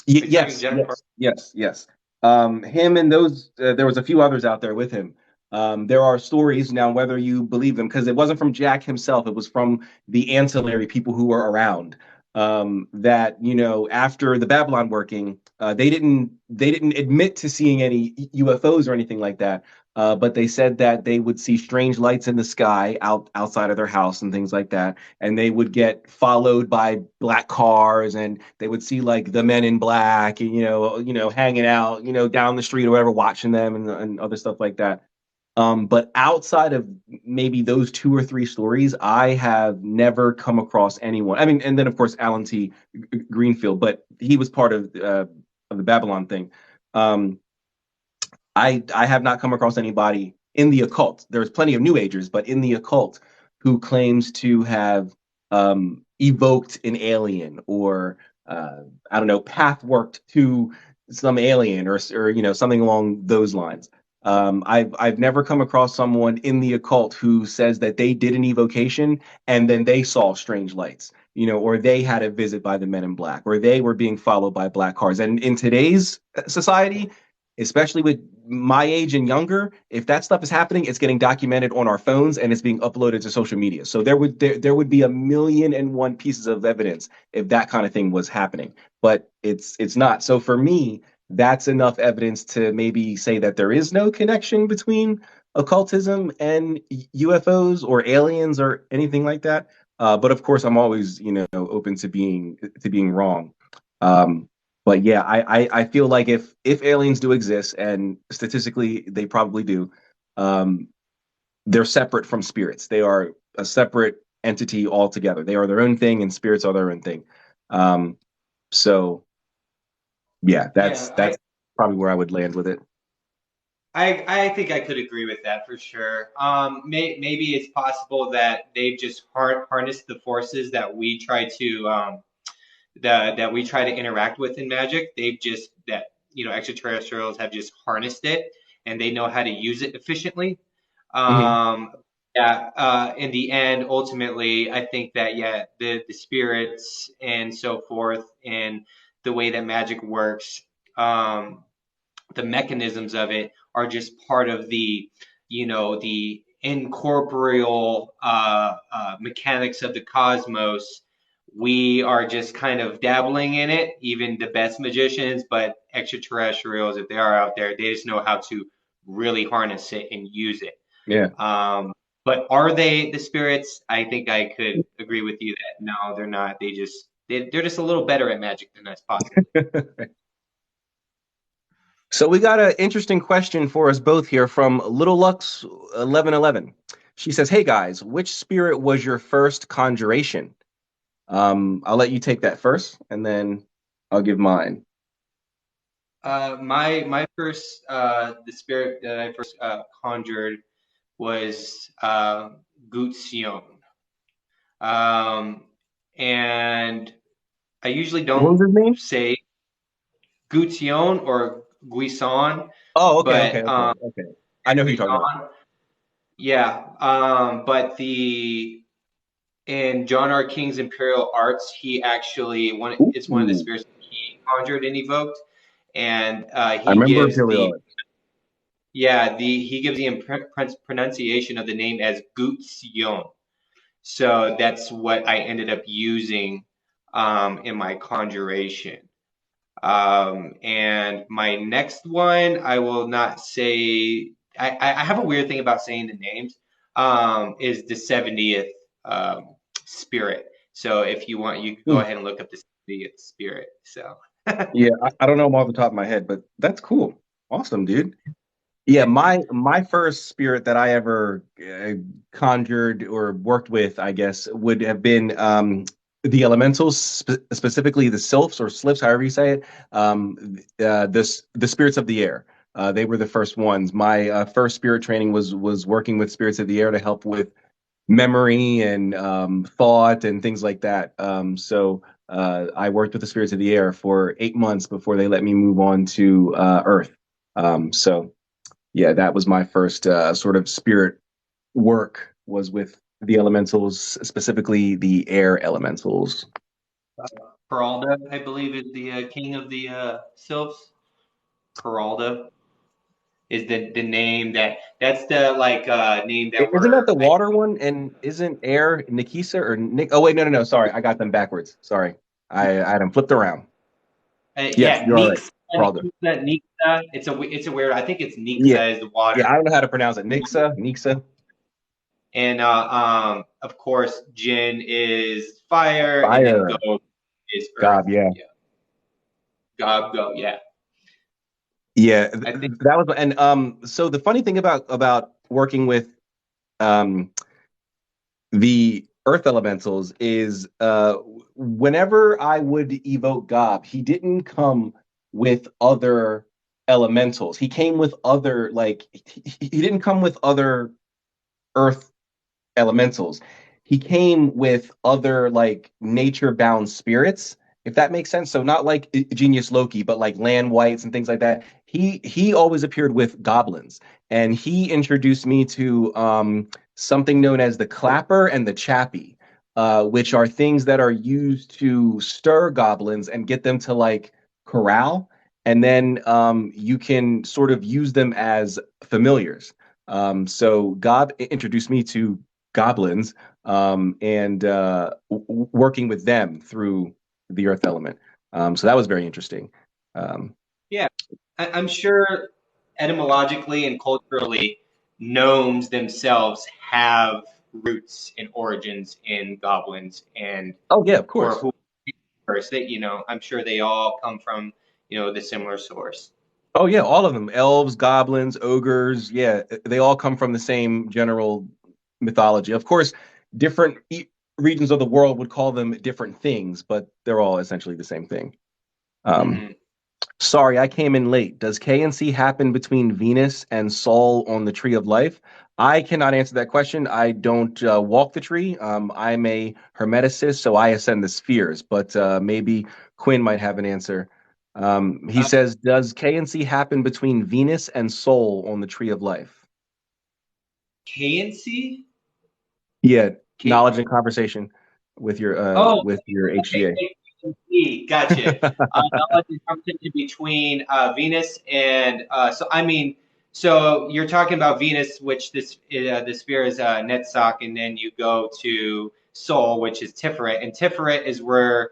you talking Yes, Jack Park? yes. Him and those, there was a few others out there with him. There are stories now, whether you believe them, because it wasn't from Jack himself, it was from the ancillary people who were around. That after the Babylon working, they didn't admit to seeing any UFOs or anything like that. But they said that they would see strange lights in the sky outside of their house and things like that, and they would get followed by black cars, and they would see like the men in black, hanging out, down the street or whatever, watching them and other stuff like that. But outside of maybe those two or three stories, I have never come across anyone. I mean, and then of course Alan T. Greenfield, but he was part of the Babylon thing. Um, I have not come across anybody in the occult. There's plenty of New Agers, but in the occult who claims to have evoked an alien or I don't know, path worked to some alien or something along those lines. I've never come across someone in the occult who says that they did an evocation and then they saw strange lights, or they had a visit by the Men in Black, or they were being followed by black cars. And in today's society, especially with my age and younger, if that stuff is happening, it's getting documented on our phones and it's being uploaded to social media. So there would be a million and one pieces of evidence if that kind of thing was happening, but it's not. So for me, that's enough evidence to maybe say that there is no connection between occultism and UFOs or aliens or anything like that. But of course, I'm always open to being wrong. Um, but yeah, I feel like if aliens do exist, and statistically they probably do, um, they're separate from spirits. They are a separate entity altogether. They are their own thing, and spirits are their own thing. So yeah, that's Yeah, that's probably where I would land with it. I think I could agree with that for sure. Maybe it's possible that they've just harnessed the forces that we try to that we try to interact with in magic. They've just that extraterrestrials have just harnessed it and they know how to use it efficiently. Hmm. Um, yeah. In the end, ultimately, I think that yeah, the spirits and so forth and the way that magic works. The mechanisms of it are just part of the incorporeal mechanics of the cosmos. We are just kind of dabbling in it, even the best magicians, but extraterrestrials, if they are out there, they just know how to really harness it and use it. Yeah. But are they the spirits? I think I could agree with you that no, they're not. They're just a little better at magic than us, possibly. So we got an interesting question for us both here from Little Lux 1111. She says, "Hey guys, which spirit was your first conjuration?" I'll let you take that first, and then I'll give mine. My first the spirit that I first conjured was Gutsion. Um, and I usually What was don't his name? say Gutsion or Guison, Oh, but okay. I know who you're talking about. Guison, yeah. But the in John R. King's Imperial Arts, he actually it's one of the Ooh, spirits that he conjured and evoked, and I he remember gives Imperial the Arts. yeah, he gives the pronunciation of the name as Gutsion. So that's what I ended up using in my conjuration. And my next one, I will not say. I have a weird thing about saying the names. Is the 70th spirit. So if you want, you can go Hmm. ahead and look up the 70th spirit. So Yeah, I don't know them off the top of my head, but that's cool. Awesome, dude. Yeah, my first spirit that I ever conjured or worked with, I guess, would have been the elementals, specifically the sylphs or slips, however you say it. The spirits of the air. They were the first ones. My first spirit training was working with spirits of the air to help with memory and thought and things like that. So I worked with the spirits of the air for 8 months before they let me move on to Earth. So yeah, that was my first sort of spirit work was with the elementals, specifically the air elementals. Peralta, I believe, is the king of the sylphs. Peralta is the name that's the like name that Isn't that we're the water one? And isn't air Nikisa or Nick? Oh wait, no, no, no. Sorry, I got them backwards. Sorry, I had them flipped around. Yes, yeah, you're all right. Nixa, Peralta. Nixa. It's a weird. I think it's Yeah, Nixa is the water, yeah. I don't know how to pronounce it. Nixa, Nixa. and of course Jin is fire, and then Fire. Go is God, earth. yeah. Yeah, Gob Go. Yeah, Yeah, I think. that was and so the funny thing about working with um the earth elementals is whenever I would evoke Gob, he didn't come with other elementals. He came with other like he didn't come with other earth elementals. He came with other like nature bound spirits, if that makes sense. So not like Genius Loki, but like land wights and things like that. He always appeared with goblins, and he introduced me to something known as the clapper and the chappie, which are things that are used to stir goblins and get them to like corral. And then you can sort of use them as familiars. So God introduced me to goblins and working with them through the earth element. So that was very interesting. Um, Yeah, I'm sure etymologically and culturally, gnomes themselves have roots and origins in goblins and oh yeah, of or course. who first that I'm sure they all come from the similar source. Oh yeah, all of them. Elves, goblins, ogres. Yeah, they all come from the same general mythology. Of course, different regions of the world would call them different things, but they're all essentially the same thing. Um, Hmm. Sorry, I came in late. Does KNC happen between Venus and Sol on the Tree of Life? I cannot answer that question. I don't walk the tree. I'm a hermeticist, so I ascend the spheres, but maybe Quinn might have an answer. He Uh, says, does KNC happen between Venus and Sol on the Tree of Life? KNC? Yeah, K- knowledge and conversation oh, with your okay, HGA. KNC, gotcha. Knowledge and conversation between Venus and so I mean, so you're talking about Venus, which the sphere is Netzach, and then you go to Sol, which is Tiferet, and Tiferet is where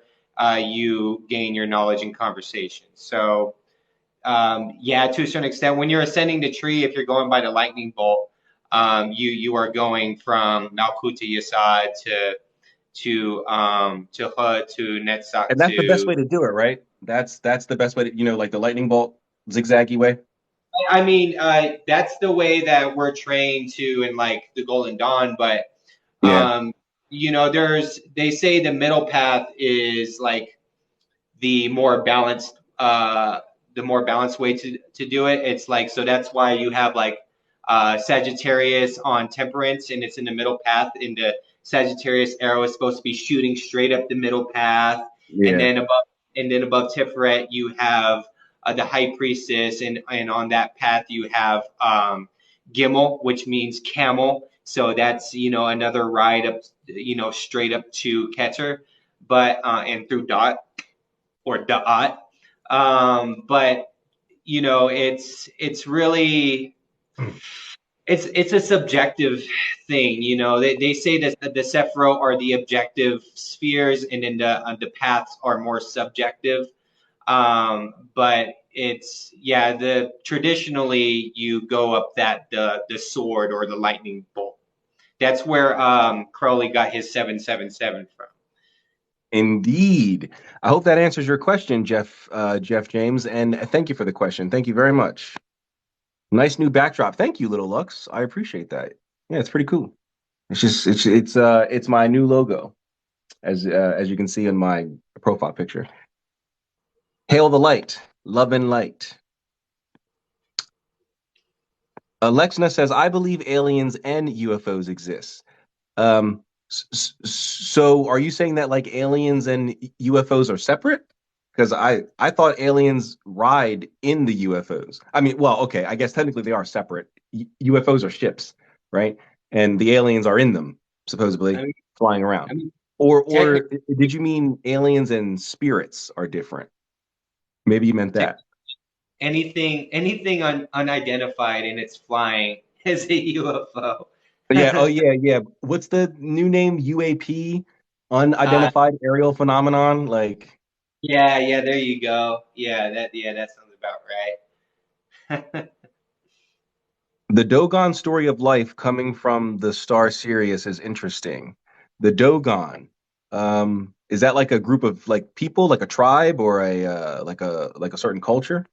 you gain your knowledge and conversation. So yeah, to a certain extent, when you're ascending the tree, if you're going by the lightning bolt, you are going from Malkuta Yasad to Hud to Netzach And that's the best to. way to do it, right? That's the best way to, like the lightning bolt zigzaggy way. I mean, that's the way that we're trained to in like the Golden Dawn, but Yeah. um, they say the middle path is like the more balanced way to do it. It's like so that's why you have like Sagittarius on Temperance and it's in the middle path. And the Sagittarius arrow is supposed to be shooting straight up the middle path, and Yeah. then above Tiferet you have the High Priestess, and on that path you have Gimel, which means camel. So that's another ride up straight up to Keter, but and through Dot or Da'at. But it's really it's a subjective thing. They say that the Sephiro are the objective spheres, and then the paths are more subjective. But it's yeah, the traditionally you go up the sword or the lightning bolt. That's where Crowley got his 777 from. Indeed. I hope that answers your question, Jeff James, and thank you for the question. Thank you very much. Nice new backdrop. Thank you, Little Lux. I appreciate that. Yeah, it's pretty cool. It's just it's my new logo as you can see in my profile picture. Hail the light, love and light. Alexna says, I believe aliens and UFOs exist. So are you saying that like aliens and UFOs are separate? Because I thought aliens ride in the UFOs. I mean, well, okay, I guess technically they are separate. UFOs are ships, right? And the aliens are in them, I supposedly mean, flying I around. mean, Or technically, did you mean aliens and spirits are different? Maybe you meant that. anything unidentified and it's flying is a UFO. Yeah, oh yeah, yeah. What's the new name? UAP, uh, unidentified aerial phenomenon. Like yeah, there you go. Yeah, that sounds about right. the Dogon story of life coming from the star Sirius is interesting. The Dogon, is that like a group of like people, like a tribe, or a like a certain culture?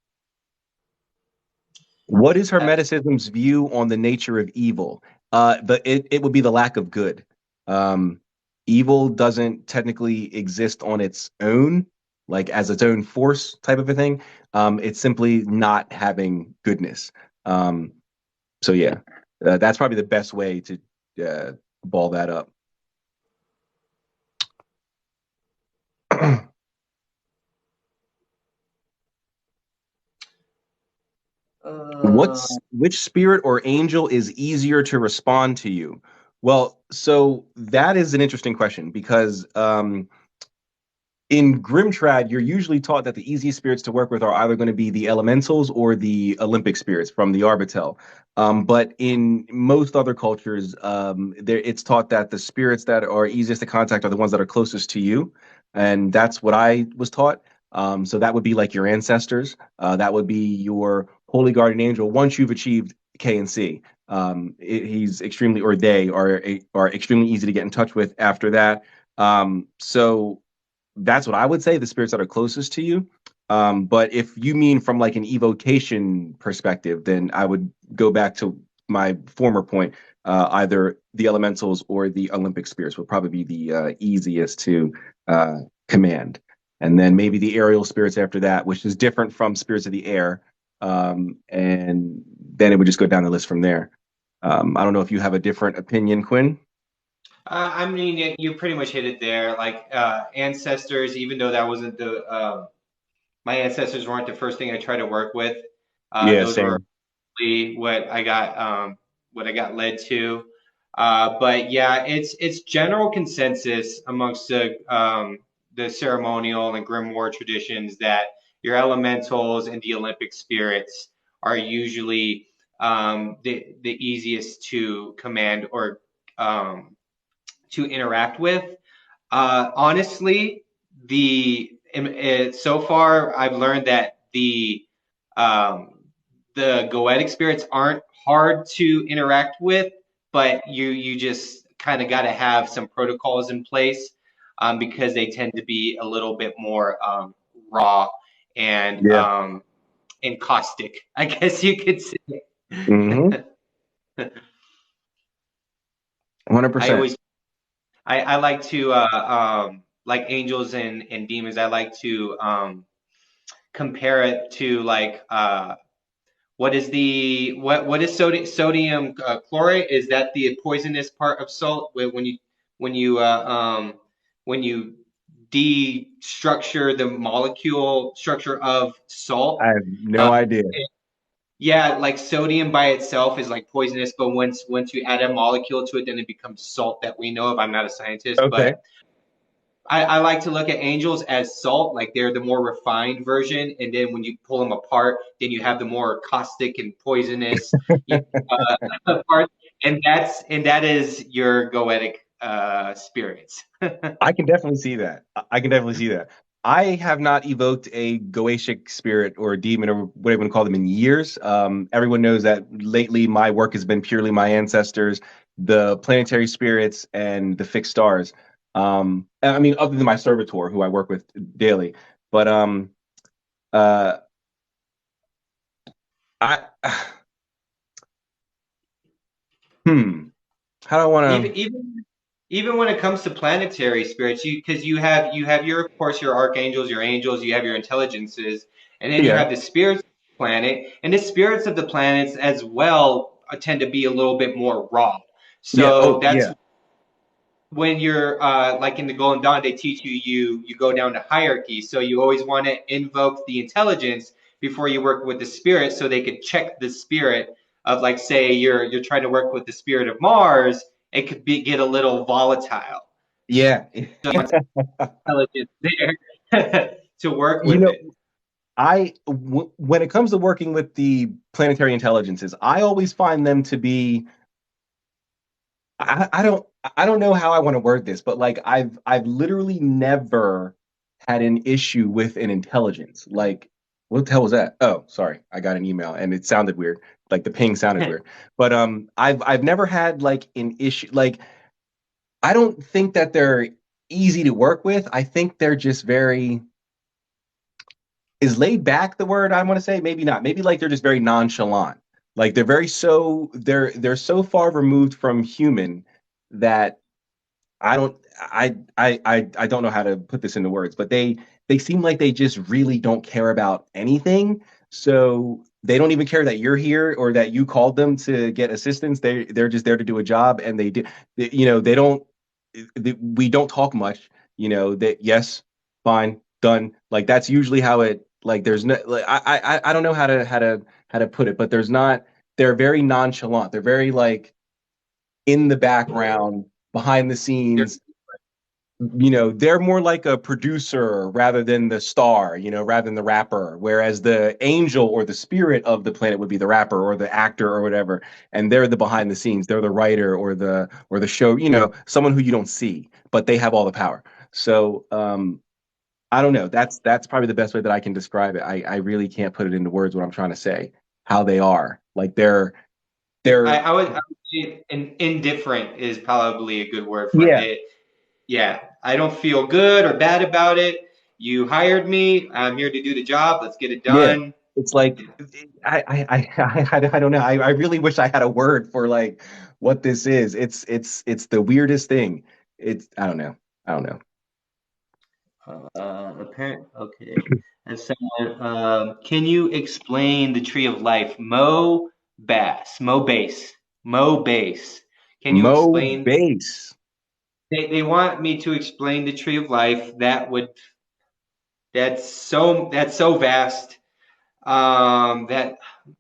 What is Hermeticism's view on the nature of evil? It would be the lack of good. Um, Evil doesn't technically exist on its own, like as its own force type of a thing. It's simply not having goodness. Um, so yeah, that's probably the best way to ball that up. uh, Which spirit or angel is easier to respond to you? Well, so that is an interesting question because in Grimtrad, you're usually taught that the easiest spirits to work with are either going to be the elementals or the Olympic spirits from the Arbitel. But in most other cultures, it's taught that the spirits that are easiest to contact are the ones that are closest to you, and that's what I was taught. So that would be like your ancestors. That would be your holy guardian angel. Once you've achieved K and C, he's extremely, or they are extremely easy to get in touch with after that. So that's what I would say, the spirits that are closest to you. But if you mean from like an evocation perspective, then I would go back to my former point. Either the elementals or the Olympic spirits would probably be the easiest to uh, command. And then maybe the aerial spirits after that, which is different from spirits of the air. And then it would just go down the list from there. I don't know if you have a different opinion, Quinn. I mean, you pretty much hit it there. Like ancestors, even though that wasn't the my ancestors weren't the first thing I tried to work with. Yeah, Those were same. really what I got led to. But yeah, it's general consensus amongst the ceremonial and grimoire traditions that your elementals and the Olympic spirits are usually the easiest to command or to interact with. Honestly, so far I've learned that um, the goetic spirits aren't hard to interact with, but you just kind of got to have some protocols in place because they tend to be a little bit more raw and Yeah. um, and caustic, I guess you could say. Mm-hmm. 100%. I always I like to like angels and demons. I like to compare it to like what is sodium chlorate? Is that the poisonous part of salt? When you uh, um, when you destructure the molecule structure of I salt? have Uh, no idea. yeah, like sodium by itself is like poisonous, but once you add a molecule to it, then it becomes salt that we know of. I'm not a scientist, Okay. but I like to look at angels as salt, like they're the more refined version, and then when you pull them apart, then you have the more caustic and poisonous part, and that is your goetic spirits. I can definitely see that. I can definitely see that. I have not evoked a Goetic spirit or a demon or whatever you want to call them in years. Everyone knows that lately my work has been purely my ancestors, the planetary spirits, and the fixed stars. And I mean, other than my servitor, who I work with daily. But uh, I, hmm, how do I want even to? even even when it comes to planetary spirits, because you have your of course your archangels, your angels, you have your intelligences, and then you Yeah, have the spirits of the planet, and the spirits of the planets as well tend to be a little bit more raw. yeah. So Oh, yeah. when you're like in the Golden Dawn, they teach you go down to hierarchy. So you always want to invoke the intelligence before you work with the spirit, so they could check the spirit of, like, say you're trying to work with the spirit of Mars, it could get a little volatile. Yeah. So you want intelligence there to work You with know, it. when it comes to working with the planetary intelligences, I always find them to be, I don't I don't know how I want to word this, but like I've literally never had an issue with an intelligence. Like, what the hell was that? Oh, sorry. I got an email and it sounded weird. Like the ping sounded weird. But I've never had like an issue. Like, I don't think that they're easy to work with. I think they're just very, is laid back the word I want to say? Maybe not. Maybe like they're just very nonchalant. Like they're so far removed from human that I don't I don't know how to put this into words, but they seem like they just really don't care about anything. So they don't even care that you're here or that you called them to get assistance. They're just there to do a job, and they don't, we don't talk much. That yes, fine, done. Like that's usually how it, like there's no, like I don't know how to put it, but there's not, they're very nonchalant. They're very like in the background, behind the scenes. They're more like a producer rather than the star, rather than the rapper. Whereas the angel or the spirit of the planet would be the rapper or the actor or whatever, and they're the behind the scenes. They're the writer or the show, someone who you don't see, but they have all the power. So I don't know. That's probably the best way that I can describe it. I really can't put it into words what I'm trying to say. How they are, like they're I would say indifferent is probably a good word for yeah. it. Yeah, I don't feel good or bad about it. You hired me. I'm here to do the job. Let's get it Yeah, done. it's like I don't know. I really wish I had a word for like what this is. It's the weirdest thing. It's I don't know. I don't know. Apparent. Okay. And someone, can you explain the tree of life? Mo Base. Mo Base. Can you Mo explain? base. They want me to explain the tree of life. That's so vast. That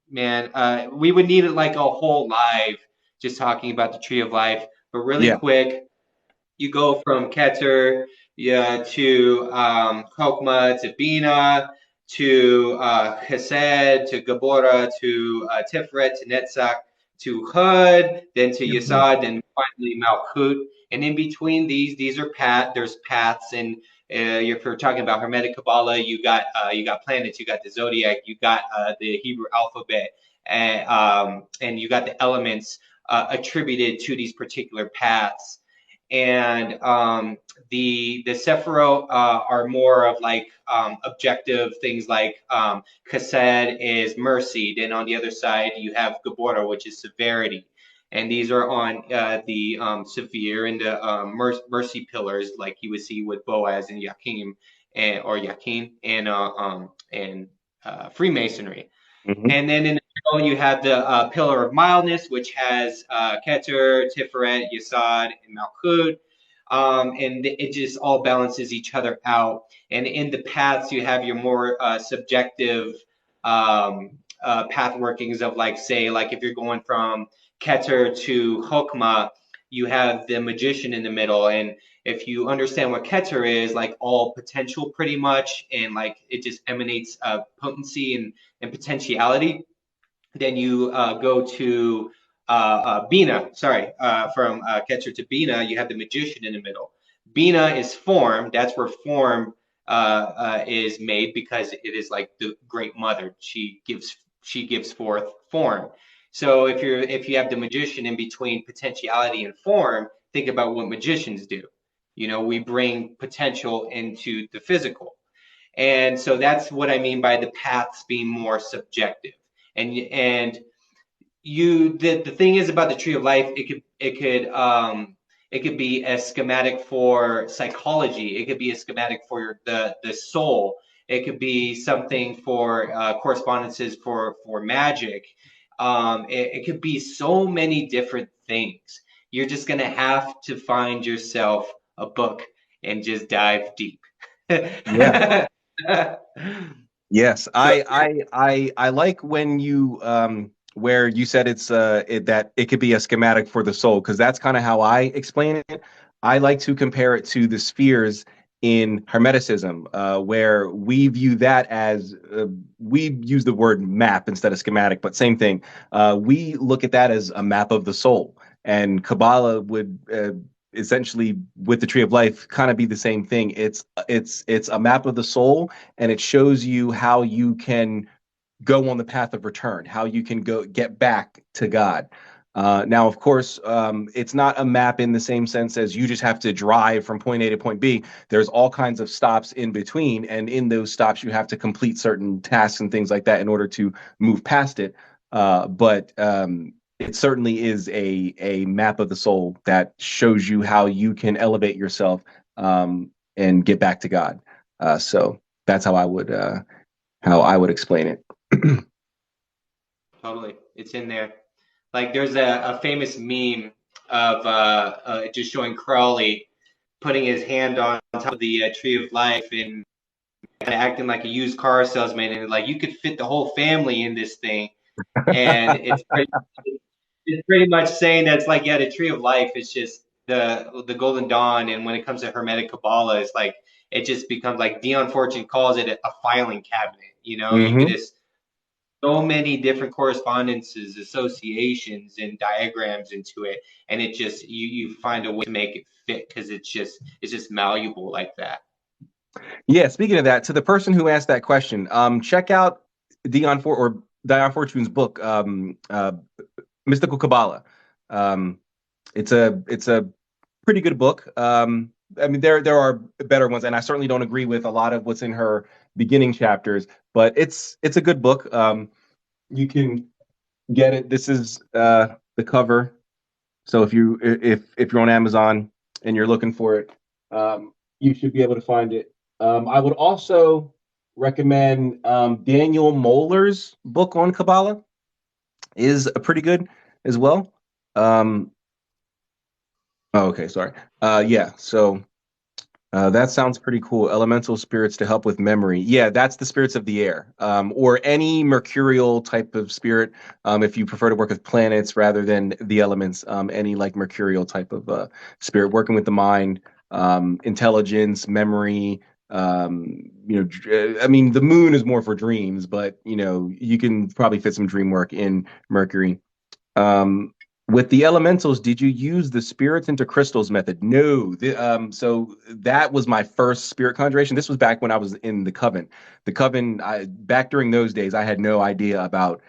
man, we would need it like a whole live just talking about the tree of life. But really Yeah. quick, you go from Keter, yeah, to Chokmah to Bina to Chesed to Gabora to Tiferet to Netzach to Hud, then to Yesod, then finally Malkut. And in between these are there's paths, and if you're talking about Hermetic Kabbalah, you got planets, you got the zodiac, you got the Hebrew alphabet, and you got the elements attributed to these particular paths. And the Sephiroth are more of like objective things, like Chesed is mercy. Then on the other side you have Gabora, which is severity. And these are on the severe and the mercy pillars, like you would see with Boaz and Yakim, or Yakin, and Freemasonry. Hmm. And then in the middle, you have the pillar of mildness, which has Keter, Tiferet, Yesod, and Malchut. And it just all balances each other out. And in the paths, you have your more subjective path workings of, like, say, like if you're going from Keter to Chokmah, you have the magician in the middle. And if you understand what Keter is, like all potential pretty much, and like it just emanates potency and potentiality. Then you go to Bina. Sorry, from Keter to Bina, you have the magician in the middle. Bina is form. That's where form is made, because it is like the great mother. She gives forth form. So if you have the magician in between potentiality and form, think about what magicians do. We bring potential into the physical. And so that's what I mean by the paths being more subjective. And the thing is about the tree of life, it could be a schematic for psychology. It could be a schematic for the soul. It could be something for correspondences for magic. It could be so many different things. you're just gonna have to find yourself a book and just dive deep. Yeah. Yes, So I like when you where you said that it could be a schematic for the soul, because that's kind of how I explain it. I like to compare it to the spheres in Hermeticism, where we view that as we use the word map instead of schematic, but same thing. We look at that as a map of the soul, and Kabbalah would essentially, with the Tree of Life, kind of be the same thing. It's a map of the soul, and it shows you how you can go on the path of return, how you can go get back to God. Now, of course, it's not a map in the same sense as you just have to drive from point A to point B. There's all kinds of stops in between, and in those stops, you have to complete certain tasks and things like that in order to move past it. But it certainly is a map of the soul that shows you how you can elevate yourself and get back to God. So that's how I would explain it. totally, it's in there. Like there's a famous meme of just showing Crowley putting his hand on top of the Tree of Life and kind of acting like a used car salesman, and like you could fit the whole family in this thing, and it's pretty much saying that it's like, yeah, the Tree of Life is just the Golden Dawn, and when it comes to Hermetic Kabbalah, it's like it just becomes like Dion Fortune calls it a filing cabinet. You know, you could Hmm. just so many different correspondences, associations, and diagrams into it, and it just you find a way to make it fit because it's just malleable like that. Yeah, speaking of that, to the person who asked that question, check out Dion Fortune's book, Mystical Kabbalah. Um, it's a pretty good book. I mean, there are better ones, and I certainly don't agree with a lot of what's in her beginning chapters, but it's a good book. You can get it. This is the cover. So if you're on Amazon and you're looking for it, you should be able to find it. I would also recommend Daniel Moller's book on Kabbalah is a pretty good as well. Um, oh, okay, sorry. Yeah, so that sounds pretty cool. Elemental spirits to help with memory. Yeah, that's the spirits of the air, or any mercurial type of spirit. If you prefer to work with planets rather than the elements, any like mercurial type of spirit, working with the mind, intelligence, memory. I mean, the moon is more for dreams, but you can probably fit some dream work in Mercury. Um, with the elementals, did you use the spirits into crystals method? No. So that was my first spirit conjuration. This was back when I was in the coven. The coven, back during those days, I had no idea about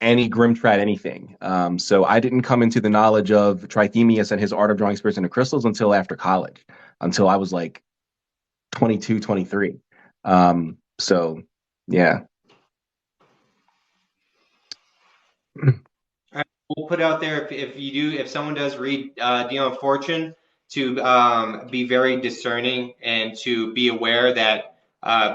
any Grimtrat anything. So I didn't come into the knowledge of Trithemius and his art of drawing spirits into crystals until after college, until I was like 22, 23. So yeah. We'll put out there if someone does read Dion Fortune to be very discerning and to be aware that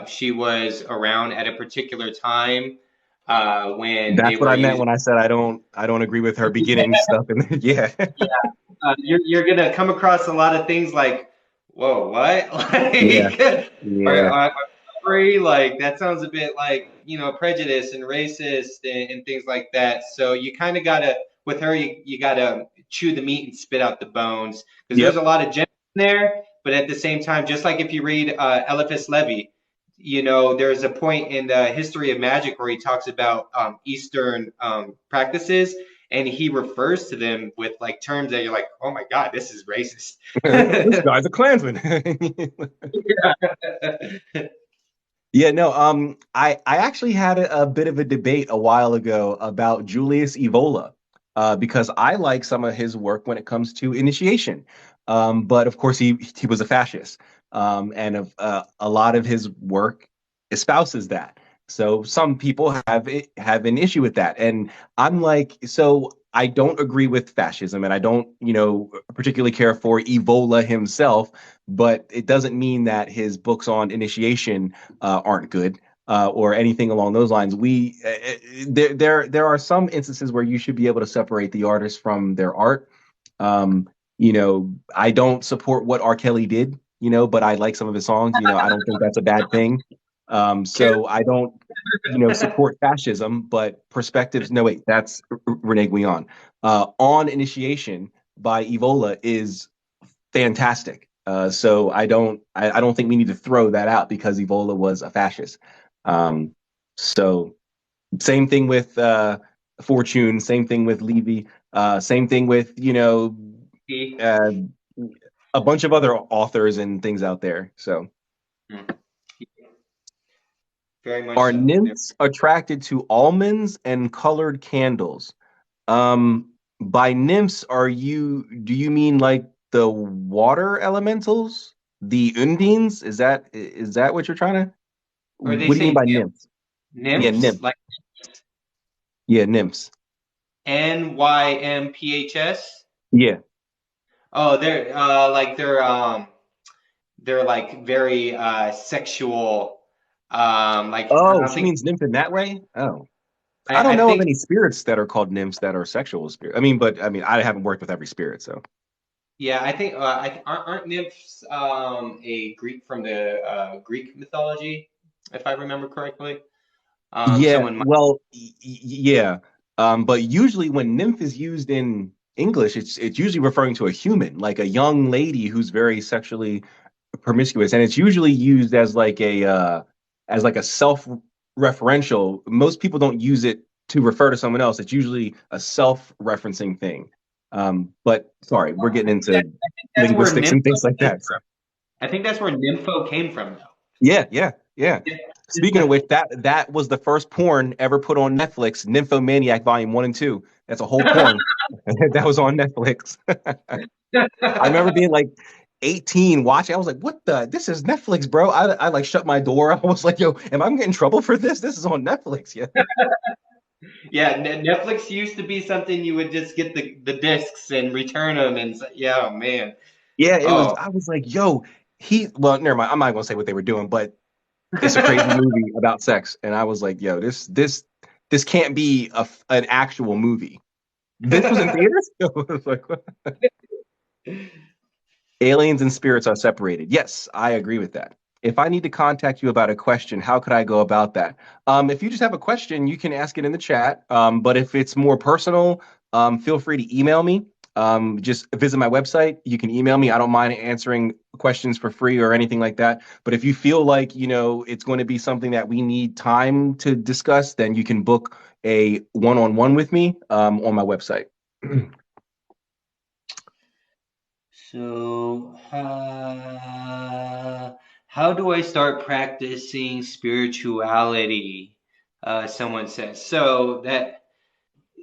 she was around at a particular time when they That's what were I meant using. when I said I don't agree with her beginning stuff. And yeah. Yeah, you're gonna come across a lot of things like, whoa, what? Yeah. Like, Yeah. are sorry, like that sounds a bit like prejudice and racist and things like that. So you kind of gotta with her, you gotta chew the meat and spit out the bones because there's Yep. a lot of gems in there, but at the same time, just like if you read Eliphas Levi, there's a point in the history of magic where he talks about Eastern practices and he refers to them with like terms that you're like, oh my god, this is racist. This guy's a Klansman. Yeah, no, I actually had a bit of a debate a while ago about Julius Evola, because I like some of his work when it comes to initiation. But of course he was a fascist. And a lot of his work espouses that. So some people have an issue with that. And I'm like, so I don't agree with fascism, and I don't, particularly care for Evola himself, but it doesn't mean that his books on initiation aren't good, or anything along those lines. There are some instances where you should be able to separate the artist from their art. You know, I don't support what R. Kelly did, you know, but I like some of his songs. You know, I don't think that's a bad thing. So I don't, you know, support fascism, but perspectives. No, wait, that's Renee Guion. On Initiation by Evola is fantastic. So I don't think we need to throw that out because Evola was a fascist. So same thing with Fortune, same thing with Levy, same thing with, you know, uh, a bunch of other authors and things out there. So Very much are so. nymphs attracted to almonds and colored candles? By nymphs, do you mean like the water elementals? The undines? Is that what you're trying to? Or they What do you mean say by nymphs? Yeah, nymphs, nymphs. like Yeah, nymphs. Nymphs. Yeah. Oh, they're like very sexual. Like I Oh, don't she think means nymph in that way? Oh. I don't I know of think any spirits that are called nymphs that are sexual spirits. I mean, but I mean, I haven't worked with every spirit, so. yeah, I think aren't nymphs a Greek from the Greek mythology, if I remember correctly. Yeah, Someone might. well, yeah. But usually when nymph is used in English, it's usually referring to a human, like a young lady who's very sexually promiscuous, and it's usually used as like a self-referential. Most people don't use it to refer to someone else. It's usually a self-referencing thing. But sorry, we're getting That, into I think that's where linguistics and nympho things like came that. from. I think that's where nympho came from, though. Yeah, yeah, yeah. Speaking of Yeah. which, that was the first porn ever put on Netflix, Nymphomaniac Volume 1 and 2. That's a whole porn that was on Netflix. I remember being like 18 watching. I was like, what the? This is Netflix, bro. I like shut my door. I was like, yo, am I gonna get in trouble for this? This is on Netflix. Yeah. Yeah, Netflix used to be something you would just get the discs and return them, and yeah, oh, man. Yeah, it was. Oh, I was like, yo, well, never mind. I'm not gonna say what they were doing, but it's a crazy movie about sex. And I was like, yo, this can't be an actual movie. This was in theaters? I was like, what? Aliens and spirits are separated. Yes, I agree with that. If I need to contact you about a question, how could I go about that? If you just have a question, you can ask it in the chat. But if it's more personal, feel free to email me. Just visit my website. You can email me. I don't mind answering questions for free or anything like that. But if you feel like, you know, it's going to be something that we need time to discuss, then you can book a one-on-one with me on my website. so how do I start practicing spirituality? Someone says. So that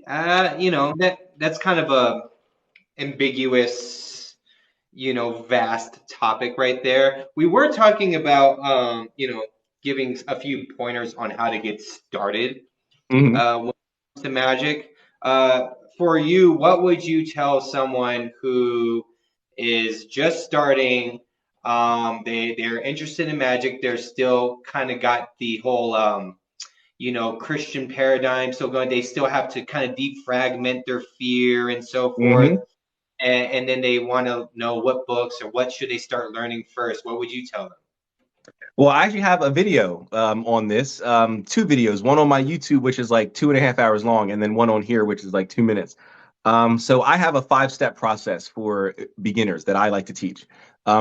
that's kind of a ambiguous, vast topic right there. We were talking about, giving a few pointers on how to get started Mhm. when it comes to magic. Uh, for you, what would you tell someone who is just starting? They're interested in magic. They're still kind of got the whole Christian paradigm still going. They still have to kind of defragment their fear and so forth. Mhm. And then they want to know what books or what should they start learning first. What would you tell them? Well, I actually have a video on this, two videos, one on my YouTube, which is like 2.5 hours long, and then one on here, which is like 2 minutes. So I have a 5-step process for beginners that I like to teach.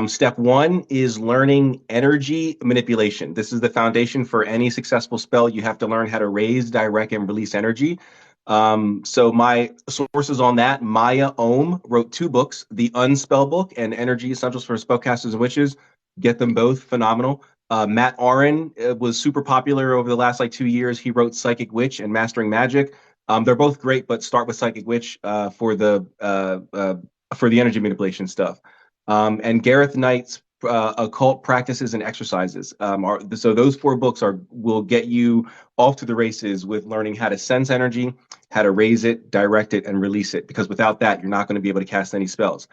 Step one is learning energy manipulation. This is the foundation for any successful spell. You have to learn how to raise, direct, and release energy. So my sources on that, Maya Ohm wrote 2 books, the Unspell book and Energy Essentials for Spellcasters and Witches. Get them both, phenomenal. Matt Aron was super popular over the last like 2 years. He wrote Psychic Witch and Mastering Magic. They're both great, but start with Psychic Witch for the energy manipulation stuff. And Gareth Knight's Occult Practices and Exercises. So those 4 books will get you off to the races with learning how to sense energy, how to raise it, direct it, and release it. Because without that, you're not going to be able to cast any spells.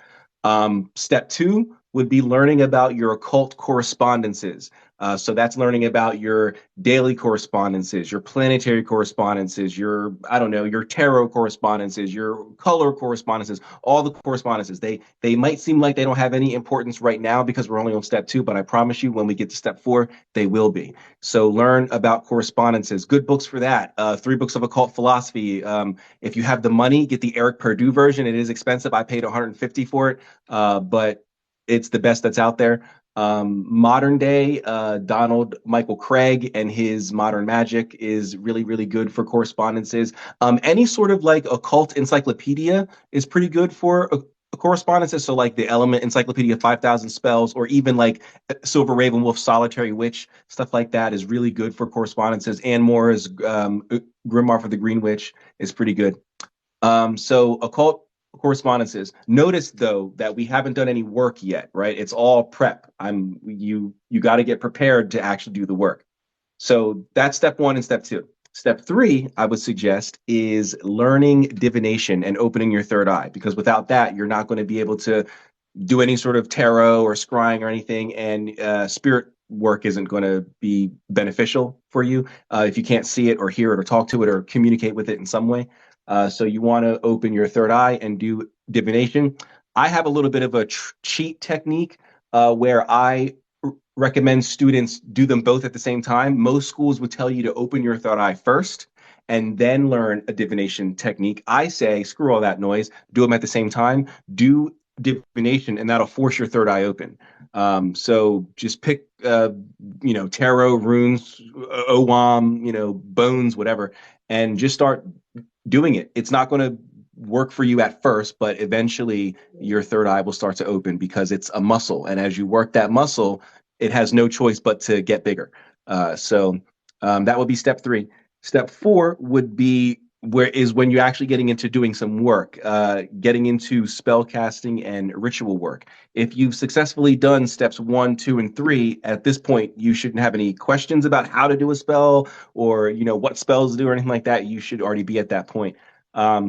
Step two would be learning about your occult correspondences. So that's learning about your daily correspondences, your planetary correspondences, your, I don't know, your tarot correspondences, your color correspondences, all the correspondences. They might seem like they don't have any importance right now because we're only on step 2, but I promise you when we get to step 4, they will be. So learn about correspondences. Good books for that. 3 books of occult philosophy. If you have the money, get the Eric Purdue version. It is expensive. I paid $150 for it, but it's the best that's out there. Modern day, Donald Michael Craig and his Modern Magic is really, really good for correspondences. Any sort of like occult encyclopedia is pretty good for correspondences. So like the Element Encyclopedia 5,000 Spells, or even like Silver Raven Wolf Solitary Witch, stuff like that is really good for correspondences. Anne Moore's Grimoire for the Green Witch is pretty good. So occult correspondences. Notice though that we haven't done any work yet, right? It's all prep. You got to get prepared to actually do the work. So that's step 1 and step 2. Step 3, I would suggest, is learning divination and opening your third eye, because without that, you're not going to be able to do any sort of tarot or scrying or anything, and spirit work isn't going to be beneficial for you if you can't see it or hear it or talk to it or communicate with it in some way. So you want to open your third eye and do divination. I have a little bit of a cheat technique where I recommend students do them both at the same time. Most schools would tell you to open your third eye first and then learn a divination technique. I say, screw all that noise, do them at the same time. Do divination, and that'll force your third eye open. So just pick, tarot, runes, OWAM, bones, whatever, and just start doing it. It's not going to work for you at first, but eventually your third eye will start to open because it's a muscle. And as you work that muscle, it has no choice but to get bigger. So that would be step 3. Step 4 would be when you're actually getting into doing some work, getting into spell casting and ritual work. If you've successfully done steps 1, 2, and 3, at this point, you shouldn't have any questions about how to do a spell or, what spells to do or anything like that. You should already be at that point.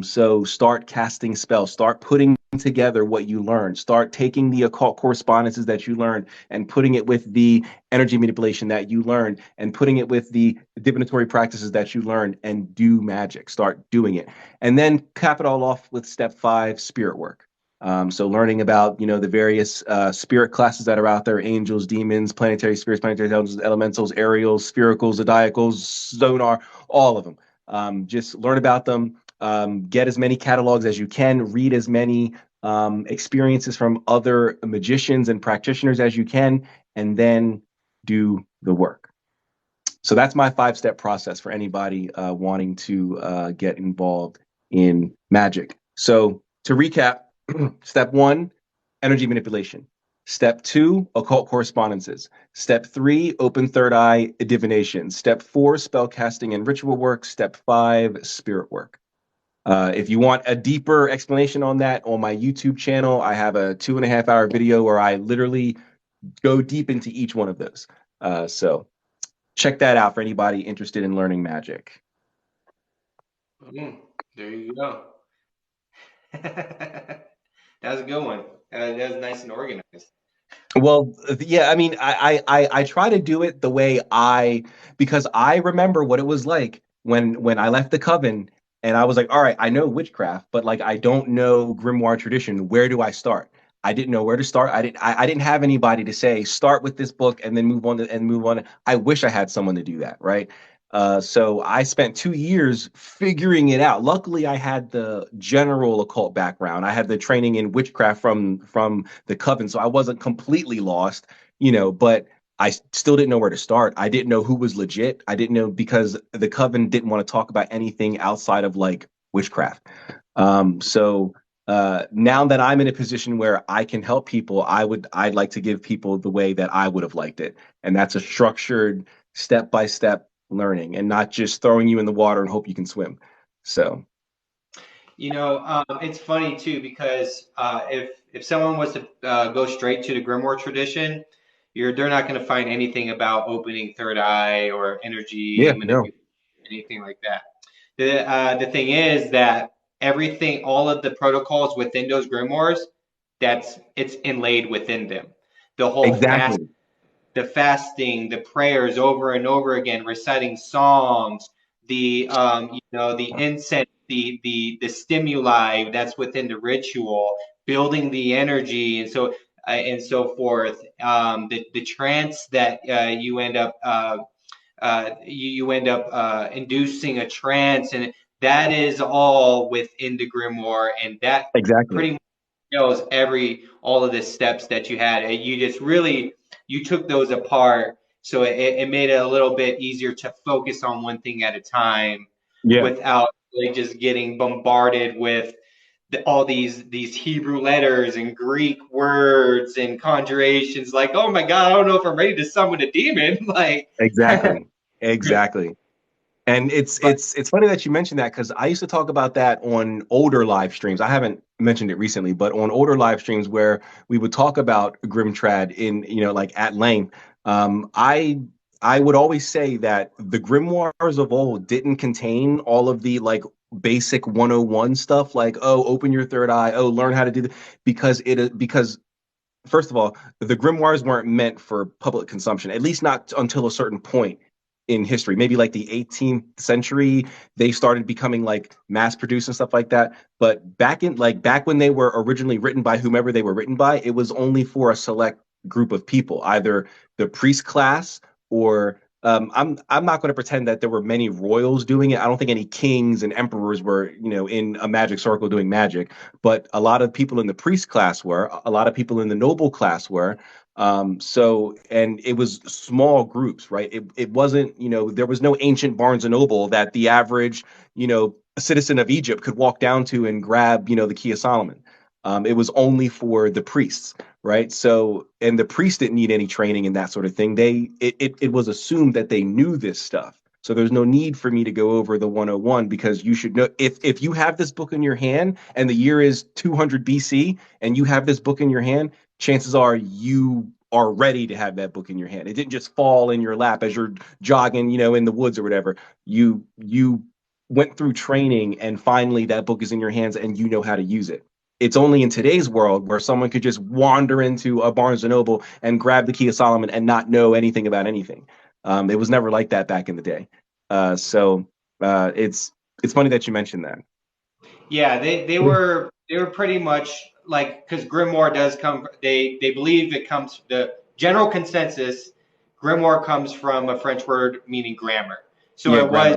So start casting spells, start putting together what you learned, start taking the occult correspondences that you learned and putting it with the energy manipulation that you learned and putting it with the divinatory practices that you learned, and do magic. Start doing it. And then cap it all off with step 5, spirit work. So learning about, the various spirit classes that are out there: angels, demons, planetary spirits, planetary intelligences, elementals, aerials, sphericals, zodiacals, zonar, all of them. Just learn about them. Get as many catalogs as you can, read as many experiences from other magicians and practitioners as you can, and then do the work. So that's my 5-step process for anybody wanting to get involved in magic. So to recap, step 1, energy manipulation. Step 2, occult correspondences. Step 3, open third eye divination. Step 4, spell casting and ritual work. Step 5, spirit work. If you want a deeper explanation on that, on my YouTube channel, I have a 2.5-hour video where I literally go deep into each one of those. So check that out for anybody interested in learning magic. There you go. That was a good one. That was nice and organized. Well, yeah, I mean, I try to do it the way because I remember what it was like when I left the coven, and I was like, all right, I know witchcraft, but like I don't know grimoire tradition. Where do I start? I didn't know where to start. I didn't have anybody to say start with this book and then move on. I wish I had someone to do that, right? So I spent 2 years figuring it out. Luckily, I had the general occult background. I had the training in witchcraft from the coven, so I wasn't completely lost, but I still didn't know where to start. I didn't know who was legit. I didn't know, because the coven didn't want to talk about anything outside of like witchcraft. Now that I'm in a position where I can help people, I'd like to give people the way that I would have liked it, and that's a structured, step-by-step learning, and not just throwing you in the water and hope you can swim. So, it's funny too, because if someone was to go straight to the grimoire tradition, they're not going to find anything about opening third eye or energy manipulation, anything like that. The thing is that everything, all of the protocols within those grimoires, it's inlaid within them. The whole exactly. the fasting, the prayers over and over again, reciting psalms, the the incense, the stimuli that's within the ritual, building the energy, and so forth. The trance that you end up inducing a trance, and that is all within the grimoire, and that Exactly. pretty much shows all of the steps that you had. And you just really you took those apart, so it made it a little bit easier to focus on one thing at a time Yeah. without really just getting bombarded with all these Hebrew letters and Greek words and conjurations. Like, oh my God, I don't know if I'm ready to summon a demon. Like, Exactly. Exactly. And but it's funny that you mentioned that, because I used to talk about that on older live streams. I haven't mentioned it recently, but on older live streams where we would talk about Grimtrad in, like at length. I would always say that the grimoires of old didn't contain all of the like basic 101 stuff, like, oh, open your third eye, oh, learn how to do this, because first of all, the grimoires weren't meant for public consumption, at least not until a certain point in history. Maybe like the 18th century, they started becoming like mass produced and stuff like that. But back when they were originally written by whomever they were written by, it was only for a select group of people, either the priest class or I'm not going to pretend that there were many royals doing it. I don't think any kings and emperors were, in a magic circle doing magic, but a lot of people in the priest class were, a lot of people in the noble class were. And it was small groups, right? It wasn't, there was no ancient Barnes and Noble that the average, citizen of Egypt could walk down to and grab, the Key of Solomon. It was only for the priests, right? So, and the priests didn't need any training and that sort of thing. It was assumed that they knew this stuff. So there's no need for me to go over the 101, because you should know, if you have this book in your hand and the year is 200 BC and you have this book in your hand, chances are you are ready to have that book in your hand. It didn't just fall in your lap as you're jogging, in the woods or whatever. You went through training, and finally that book is in your hands and you know how to use it. It's only in today's world where someone could just wander into a Barnes and Noble and grab the Key of Solomon and not know anything about anything. It was never like that back in the day. It's funny that you mentioned that. yeah, they were pretty much like, because grimoire does come. They believe it comes. The general consensus, grimoire comes from a French word meaning grammar. So Yeah, it was grammar.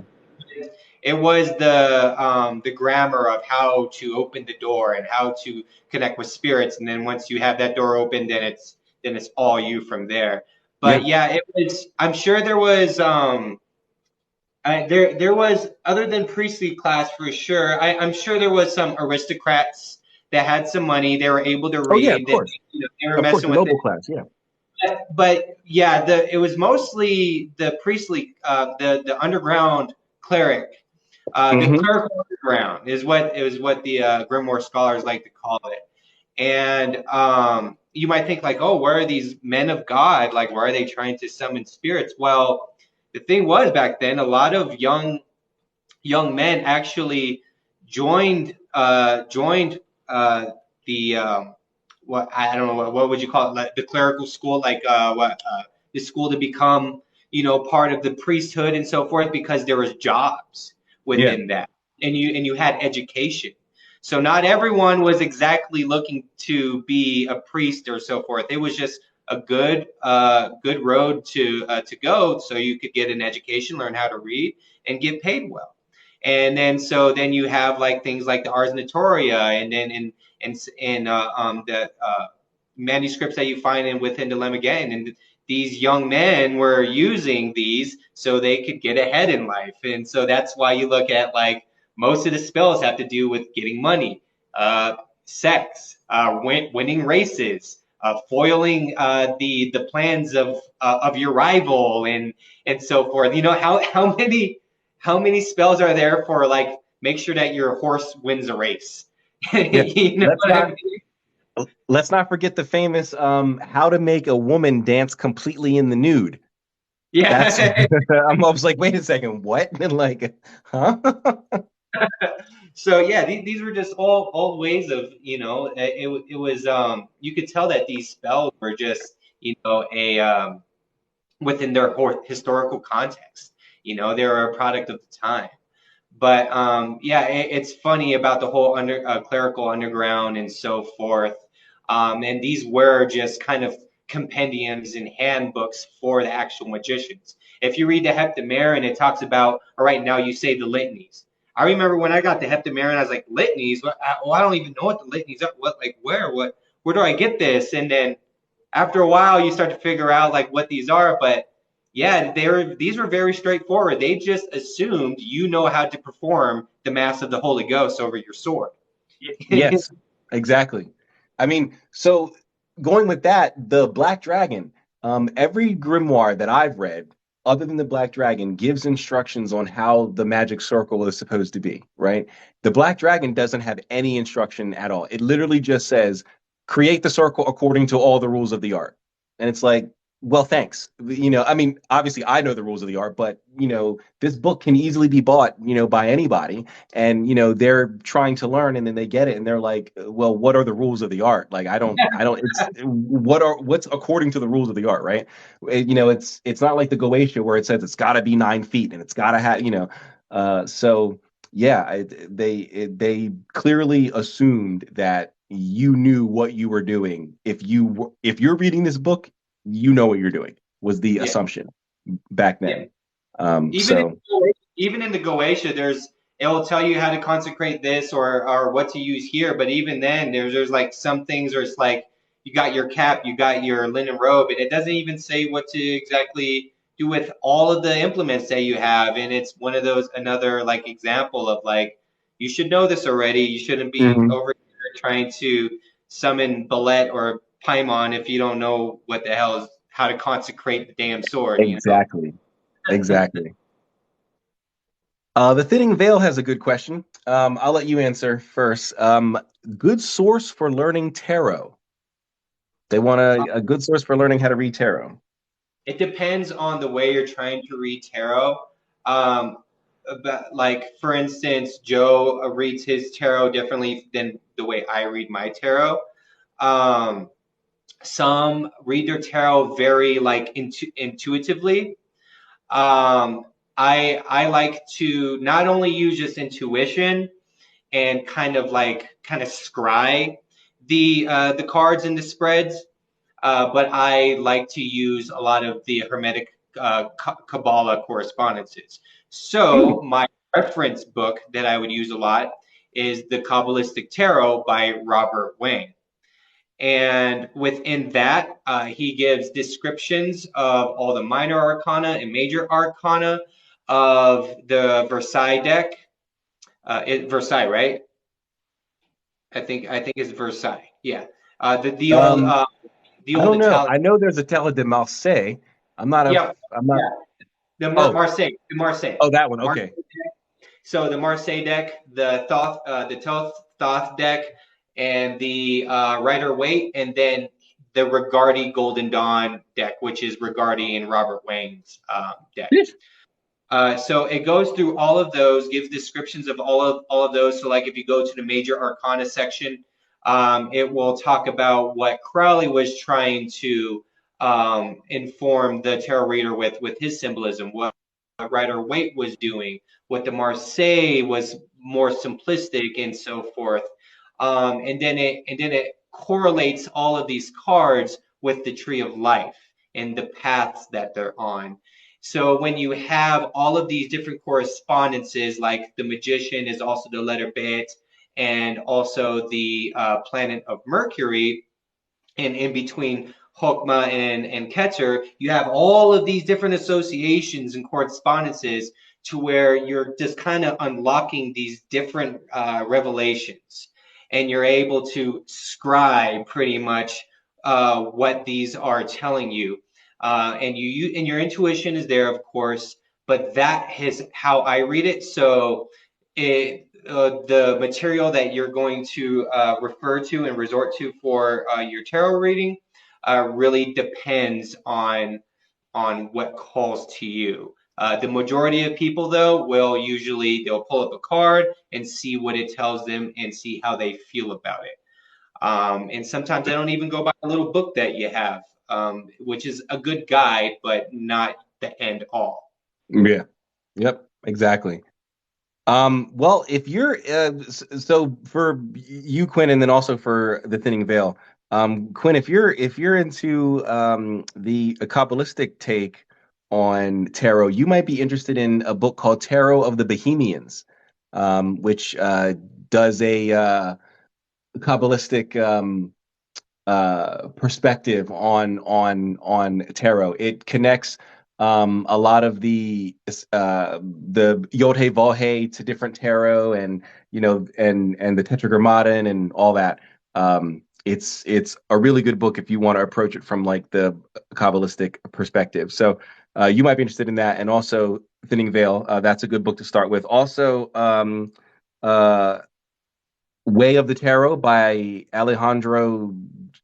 it was the grammar of how to open the door and how to connect with spirits, and then once you have that door open, then it's all you from there. Yeah. But yeah, it was. I'm sure there was there was, other than priestly class for sure. I'm sure there was some aristocrats that had some money. They were able to Oh yeah, of read. That course. they were Of course, messing the with it. noble class. Yeah. But yeah, it was mostly the priestly, the underground cleric. The Hmm. clerical underground is what the grimoire scholars like to call it. And you might think like, oh, where are these men of God? Like, why are they trying to summon spirits? Well, the thing was, back then, a lot of young men actually joined the what, I don't know, what would you call it, like the clerical school, like the school to become, part of the priesthood and so forth, because there was jobs Yeah. within that, and you had education. So not everyone was exactly looking to be a priest or so forth. It was just a good road to go, so you could get an education, learn how to read, and get paid well. And then you have like things like the Ars Notoria, and then the manuscripts that you find within the Lemmigan. And these young men were using these so they could get ahead in life. And so that's why you look at, like, most of the spells have to do with getting money, sex, winning races, foiling the plans of your rival, and so forth. How many spells are there for, like, make sure that your horse wins a race? Yeah. You know Let's what I not mean? let's not forget the famous how to make a woman dance completely in the nude. That's Yeah. I'm always like, wait a second, what? And like, huh? So yeah, these were just all ways of, it was, you could tell that these spells were just, a within their historical context. You know, they're a product of the time. But yeah, it's funny about the whole clerical underground and so forth. And these were just kind of compendiums and handbooks for the actual magicians. If you read the Heptameron, it talks about, all right, now you say the litanies. I remember when I got the Heptameron, I was like, litanies? I don't even know what the litanies are. What, like, where do I get this? And then after a while, you start to figure out like what these are. But yeah, these were very straightforward. They just assumed you know how to perform the Mass of the Holy Ghost over your sword. Yes, exactly. I mean, so going with that, the Black Dragon, every grimoire that I've read, other than the Black Dragon, gives instructions on how the magic circle is supposed to be, right? The Black Dragon doesn't have any instruction at all. It literally just says, create the circle according to all the rules of the art. And it's like, well, thanks. You know, I mean, obviously I know the rules of the art, but you know, this book can easily be bought, you know, by anybody. And you know, they're trying to learn and then they get it and they're like, well, what are the rules of the art? Like, I don't it's what's according to the rules of the art, right? You know, it's not like the Goetia where it says it's got to be 9 feet and it's got to have, you know, so yeah, they clearly assumed that you knew what you were doing. If you're reading this book, you know what you're doing, was the Yeah, assumption back yeah. then. Even in, So even in the Goetia, it will tell you how to consecrate this or what to use here. But even then, there's like some things where it's like you got your cap, you got your linen robe, and it doesn't even say what to exactly do with all of the implements that you have. And it's one of those another like example of like you should know this already. You shouldn't be mhm, over here trying to summon Ballet or Paimon if you don't know what the hell is how to consecrate the damn sword. You know. exactly, exactly. The Thinning Veil has a good question. I'll let you answer first. Good source for learning tarot. They want a good source for learning how to read tarot. It depends on the way you're trying to read tarot. Um, but like for instance, Joe reads his tarot differently than the way I read my tarot. Um, some read their tarot very like intuitively. Um, I like to not only use just intuition and kind of scry the cards and the spreads, but I like to use a lot of the Hermetic Kabbalah correspondences. Mm, So my reference book that I would use a lot is the Kabbalistic Tarot by Robert Wayne. And within that, he gives descriptions of all the minor arcana and major arcana of the Versailles deck. Versailles, right? I think it's Versailles. Yeah. Um, The I old don't know. Italian. I know there's a Tele de Marseille. I'm not a. Yeah. I'm not. Yeah. Oh, Marseille. oh, that one. Marseille. Okay. So the Marseille deck, the Thoth deck, and the Rider Waite, and then the Rigardi Golden Dawn deck, which is Rigardi and Robert Wayne's deck. So it goes through all of those, gives descriptions of all of those. So like if you go to the major arcana section, it will talk about what Crowley was trying to inform the tarot reader with his symbolism, what Rider Waite was doing, what the Marseille was more simplistic and so forth. And then it correlates all of these cards with the tree of life and the paths that they're on. So when you have all of these different correspondences, like the magician is also the letter Bet, and also the planet of Mercury, and in between Hokmah and Keter, you have all of these different associations and correspondences to where you're just kind of unlocking these different revelations, and you're able to scribe pretty much what these are telling you, and your intuition is there, of course, but that is how I read it. So the material that you're going to refer to and resort to for your tarot reading really depends on what calls to you. The majority of people, though, they'll pull up a card and see what it tells them and see how they feel about it. And sometimes I don't even go by a little book that you have. which is a good guide, but not the end all. Yeah. Yep. Exactly. Well, if you're so for you, Quinn, and then also for the Thinning Veil, Quinn, if you're into the Kabbalistic take on tarot, you might be interested in a book called Tarot of the Bohemians, which does a Kabbalistic perspective on tarot. It connects a lot of the Yod He Vav He to different tarot, and and the Tetragrammaton and all that. It's a really good book if you want to approach it from like the Kabbalistic perspective. So you might be interested in that, and also Thinning Veil. That's a good book to start with. Also, uh, Way of the Tarot by Alejandro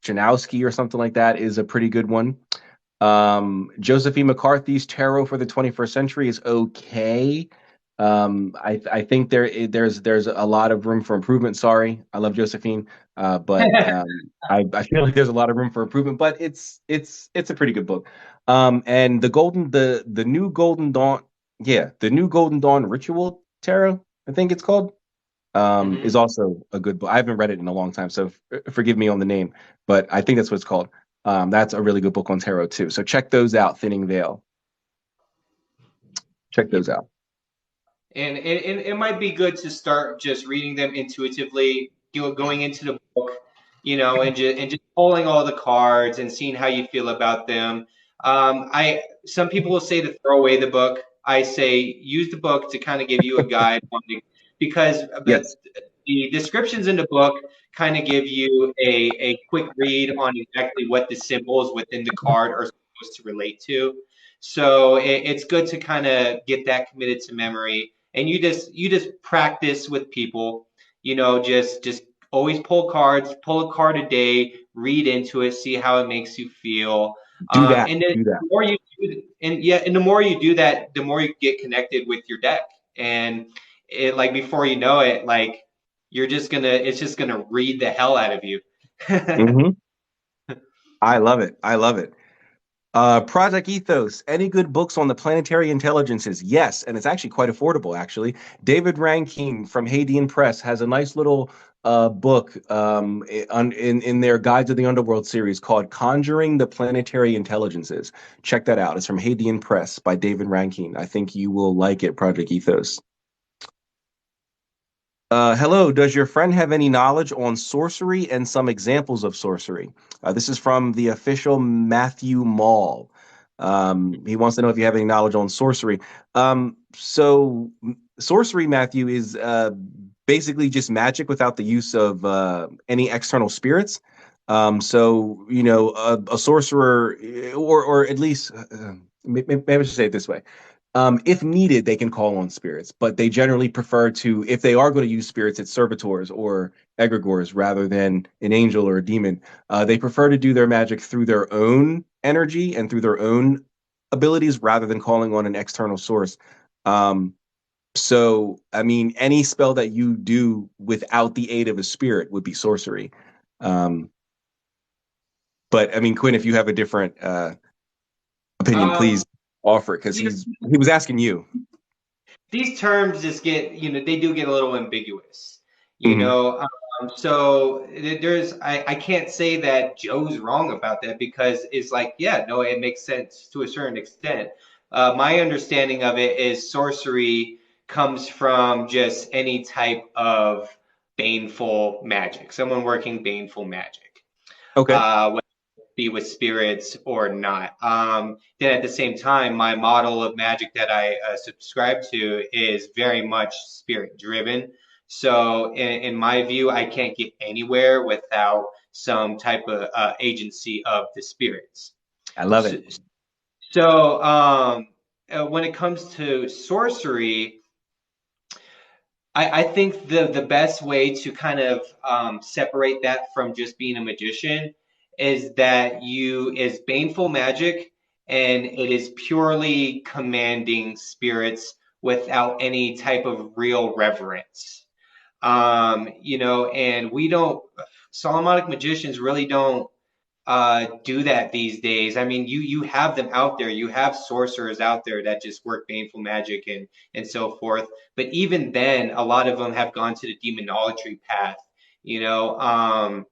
Janowski or something like that is a pretty good one. Josephine McCarthy's Tarot for the 21st Century is okay. I think there's a lot of room for improvement. Sorry, I love Josephine, but I feel like there's a lot of room for improvement. But it's a pretty good book. And the new Golden Dawn, yeah, the new Golden Dawn Ritual Tarot, I think it's called, is also a good book. I haven't read it in a long time, so forgive me on the name, but I think that's what it's called. That's a really good book on tarot too. So check those out. Thinning Veil. Check those out. And it might be good to start just reading them intuitively, going into the book, and just pulling all the cards and seeing how you feel about them. Some people will say to throw away the book. I say use the book to kind of give you a guide because Yes. the descriptions in the book kind of give you a quick read on exactly what the symbols within the card are supposed to relate to. So it's good to kind of get that committed to memory, and you just practice with people. Just always pull cards, pull a card a day, read into it, see how it makes you feel. Do that. And then Do that. the more you do, and the more you do that, the more you get connected with your deck. And it, like, before you know it, like, it's just gonna read the hell out of you. Hmm. I love it. I love it. Project Ethos. Any good books on the planetary intelligences? Yes, and it's actually quite affordable. Actually, David Rankine from Hadean Press has a nice little book in their Guides of the Underworld series called "Conjuring the Planetary Intelligences." Check that out. It's from Hadean Press by David Rankine. I think you will like it. Project Ethos. Hello, does your friend have any knowledge on sorcery and some examples of sorcery? This is from the official Matthew Mall. He wants to know if you have any knowledge on sorcery. Sorcery, Matthew, is basically just magic without the use of any external spirits. A sorcerer, or at least, maybe I should say it this way. If needed, they can call on spirits, but they generally prefer to, if they are going to use spirits, it's servitors or egregores rather than an angel or a demon. They prefer to do their magic through their own energy and through their own abilities rather than calling on an external source. I mean, any spell that you do without the aid of a spirit would be sorcery. But I mean, Quinn, if you have a different opinion, please offer it, because he was asking you. These terms just get, they do get a little ambiguous, Mhm. so I can't say that Joe's wrong about that, because it's like, yeah, no, it makes sense to a certain extent. My understanding of it is sorcery comes from just any type of baneful magic, someone working baneful magic. Okay. Be with spirits or not. Then at the same time, my model of magic that I subscribe to is very much spirit driven. So in my view, I can't get anywhere without some type of agency of the spirits. I love So, it. when it comes to sorcery, I think the best way to kind of separate that from just being a magician is that is baneful magic, and it is purely commanding spirits without any type of real reverence. And we don't, Solomonic magicians really don't do that these days. I mean, you have them out there. You have sorcerers out there that just work baneful magic and so forth. But even then, a lot of them have gone to the demonology path. You know,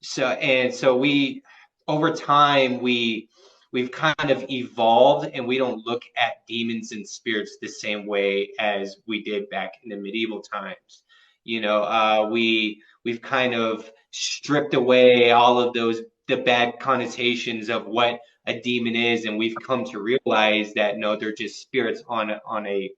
so we over time we've kind of evolved, and we don't look at demons and spirits the same way as we did back in the medieval times. You know, we've kind of stripped away all of the bad connotations of what a demon is, and we've come to realize that no, they're just spirits on a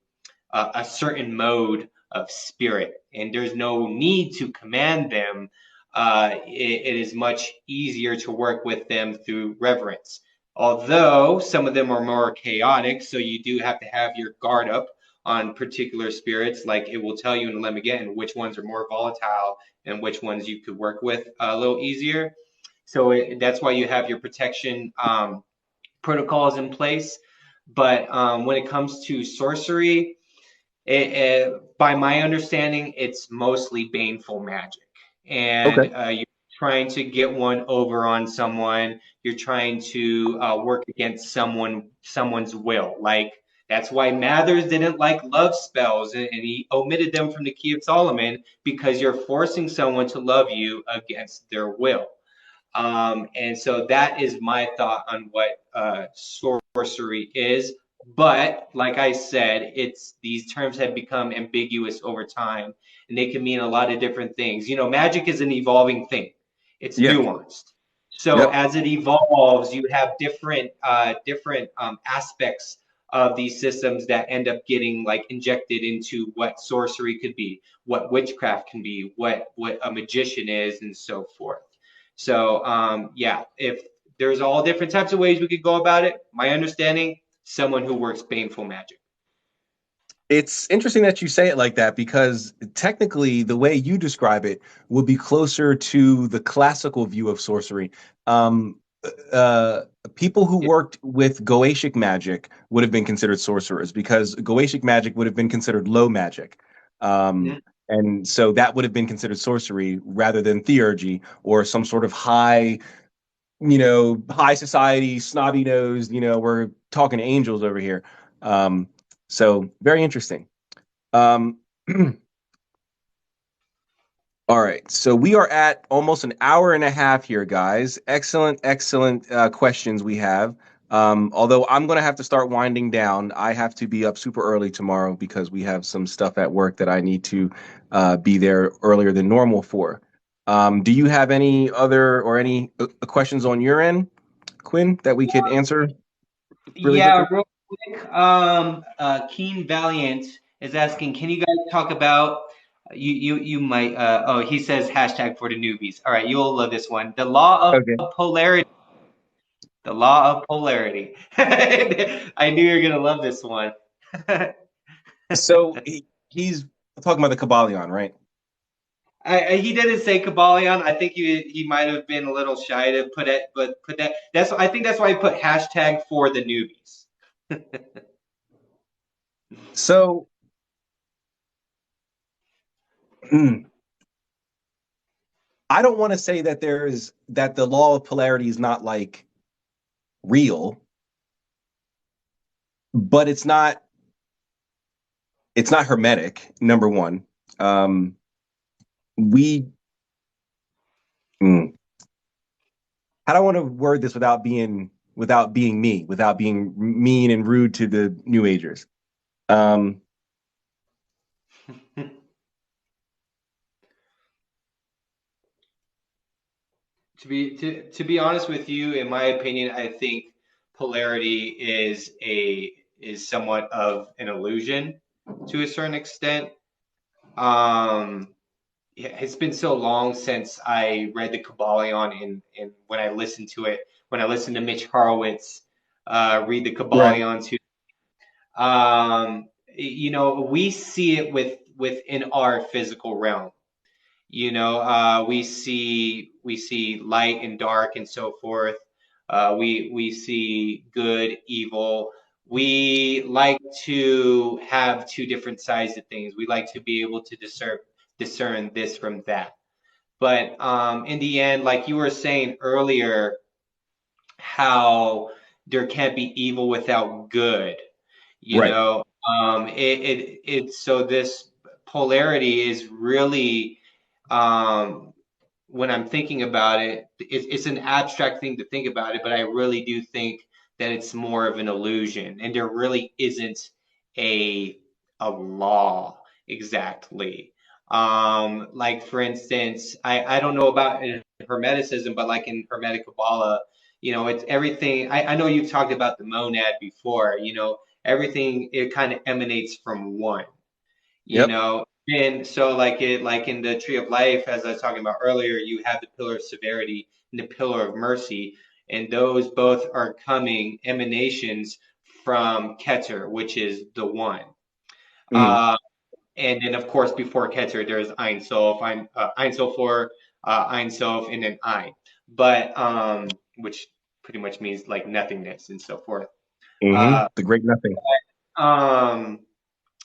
certain mode of spirit, and there's no need to command them. It is much easier to work with them through reverence. Although some of them are more chaotic, so you do have to have your guard up on particular spirits. Like it will tell you in Lemageddon which ones are more volatile and which ones you could work with a little easier. So that's why you have your protection protocols in place. But when it comes to sorcery, by my understanding, it's mostly baneful magic, and Okay. you're trying to get one over on someone. You're trying to work against someone's will. Like that's why Mathers didn't like love spells, and he omitted them from the Key of Solomon because you're forcing someone to love you against their will. And so that is my thought on what sorcery is. But like I said, it's these terms have become ambiguous over time, and they can mean a lot of different things. You know, magic is an evolving thing; it's Yeah. nuanced. So Yep. as it evolves, you have different aspects of these systems that end up getting like injected into what sorcery could be, what witchcraft can be, what a magician is, and so forth. So yeah, if there's all different types of ways we could go about it. My understanding, someone who works baneful magic. It's interesting that you say it like that because technically, the way you describe it would be closer to the classical view of sorcery. Um, uh, People who Yeah. worked with Goetic magic would have been considered sorcerers because Goetic magic would have been considered low magic. Um, Mhm. and so that would have been considered sorcery rather than theurgy or some sort of high, high society, snobby nosed, we're talking angels over here. Um, so very interesting. Um, all right. So we are at almost an hour and a half here, guys. Excellent, excellent questions we have. Although I'm going to have to start winding down. I have to be up super early tomorrow because we have some stuff at work that I need to be there earlier than normal for. Do you have any other or any questions on your end, Quinn, that we could answer really Yeah, quickly? real quick. Keen Valiant is asking, can you guys talk about you might oh, he says hashtag for the newbies. All right, you'll love this one. The law Okay. of polarity. The law of polarity. I knew you were gonna love this one. So he's talking about the Kabbalion, right? He didn't say Kabalion. I think he might have been a little shy to put it, but put that. I think that's why he put hashtag for the newbies. So, I don't want to say that the law of polarity is not like real, but it's not hermetic. Number one, we mm, I don't want to word this without being mean and rude to the New Agers. Um, To be honest with you, in my opinion, I think polarity is somewhat of an illusion to a certain extent. Um, yeah, it's been so long since I read the Kabbalion, and when I listened to it, when I listened to Mitch Horowitz read the right. Kabbalion too, we see it within our physical realm. We see light and dark and so forth. We see good, evil. We like to have two different sides of things. We like to be able to discern this from that. But in the end, like you were saying earlier, how there can't be evil without good. You Right. know, so this polarity is really, um, when I'm thinking about it, it's an abstract thing to think about it, but I really do think that it's more of an illusion, and there really isn't a law exactly. Like for instance, I don't know about in Hermeticism, but like in Hermetic Kabbalah, it's everything. I know you've talked about the monad before. Everything, it kind of emanates from one. you Yep. know and so like in the tree of life, as I was talking about earlier, you have the pillar of severity and the pillar of mercy, and those both are coming emanations from Keter, which is the one. Mm. uh and then of course before Keter there's Ein Sof, Ein Sof, Ein Sof, and then Ein, but which pretty much means like nothingness and so forth. Hmm. uh The great nothing. um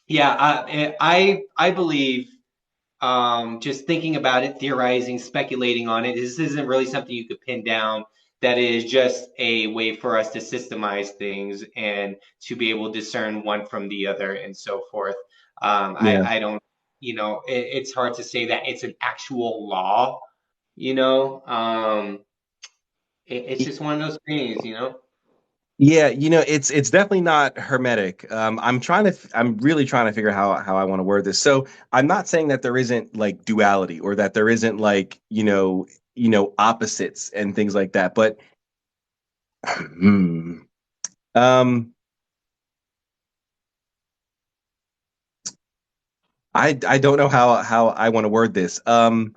yeah, I believe, just thinking about it, theorizing, speculating on it, this isn't really something you could pin down. That is just a way for us to systemize things and to be able to discern one from the other and so forth. Yeah. I don't, it's hard to say that it's an actual law, you know. It's just one of those things. Yeah, it's definitely not hermetic. I'm really trying to figure out how I want to word this. So I'm not saying that there isn't like duality or that there isn't like, opposites and things like that. But hmm, um, I don't know how I want to word this. I'm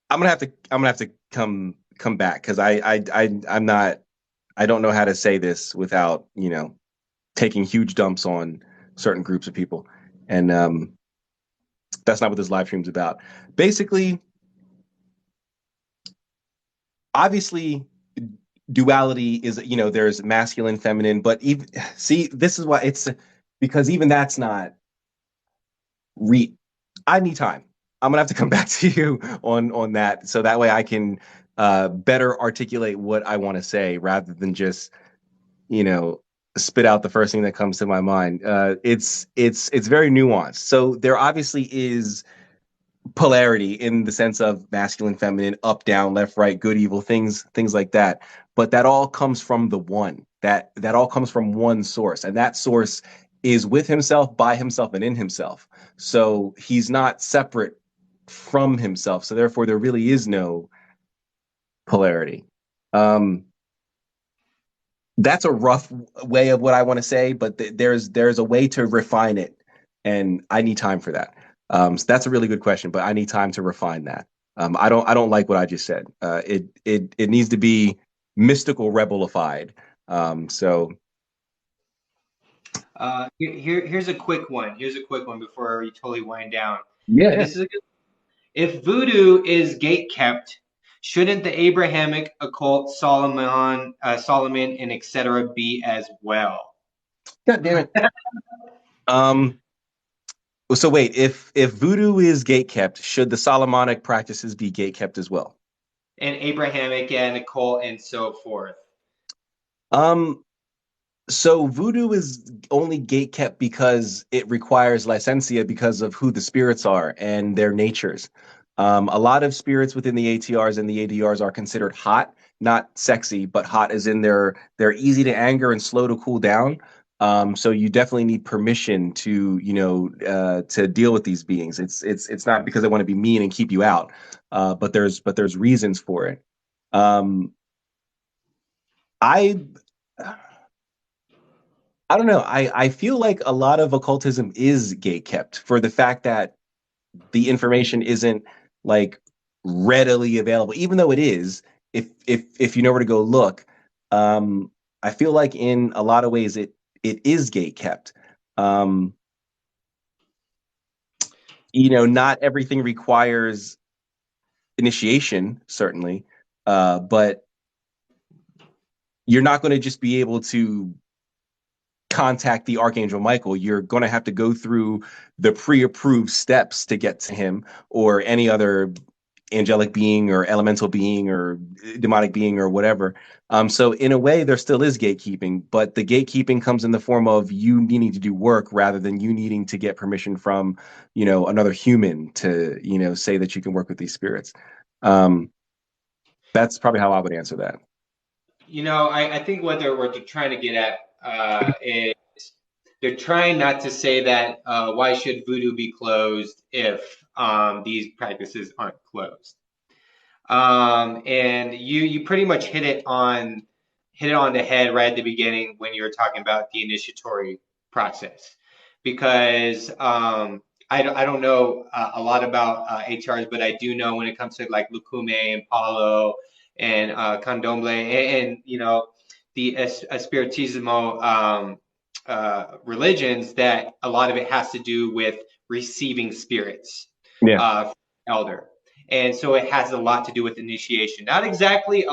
gonna have to come back because I'm not I don't know how to say this without, taking huge dumps on certain groups of people. And that's not what this live stream's about. Basically, obviously, duality is, there's masculine, feminine, but even see, this is why it's because even that's not re. I need time. I'm gonna have to come back to you on that, so that way I can better articulate what I want to say rather than just you know spit out the first thing that comes to my mind. It's very nuanced. So there obviously is polarity in the sense of masculine, feminine, up, down, left, right, good, evil, things like that. But that all comes from the one. That all comes from one source, and that source is with himself, by himself, and in himself. So he's not separate from himself. So therefore, there really is no polarity. Um, that's a rough way of what I want to say, but there's a way to refine it, and I need time for that. So that's a really good question, but I need time to refine that. I don't like what I just said. It needs to be mystical rebelified. So Here's a quick one. Here's a quick one before you totally wind down. And yeah, this is a good. If voodoo is gate kept, shouldn't the Abrahamic occult, Solomon, and etc. be as well? God damn it. Um, so wait, if voodoo is gate kept, should the Solomonic practices be gate kept as well? And Abrahamic and occult and so forth. Um, So voodoo is only gate kept because it requires licentia because of who the spirits are and their natures. A lot of spirits within the ATRs and the ADRs are considered hot, not sexy, but hot as in they're easy to anger and slow to cool down. So you definitely need permission to to deal with these beings. It's not because they want to be mean and keep you out, but there's reasons for it. Um, I I don't know. I feel like a lot of occultism is gate kept for the fact that the information isn't like readily available, even though it is. If you know where to go look, um, I feel like in a lot of ways it is gate kept. Um, not everything requires initiation, certainly, but you're not going to just be able to contact the Archangel Michael, you're going to have to go through the pre-approved steps to get to him, or any other angelic being or elemental being or demonic being or whatever. So in a way, there still is gatekeeping, but the gatekeeping comes in the form of you needing to do work rather than you needing to get permission from, another human to, say that you can work with these spirits. That's probably how I would answer that. I think what they're trying to get at is they're trying not to say that why should voodoo be closed if these practices aren't closed. And you pretty much hit it on the head right at the beginning when you were talking about the initiatory process, because I don't know a lot about ATRs, but I do know when it comes to like Lukume and Palo and Candomblé and the Espiritismo religions, that a lot of it has to do with receiving spirits from elder. And so it has a lot to do with initiation. Not exactly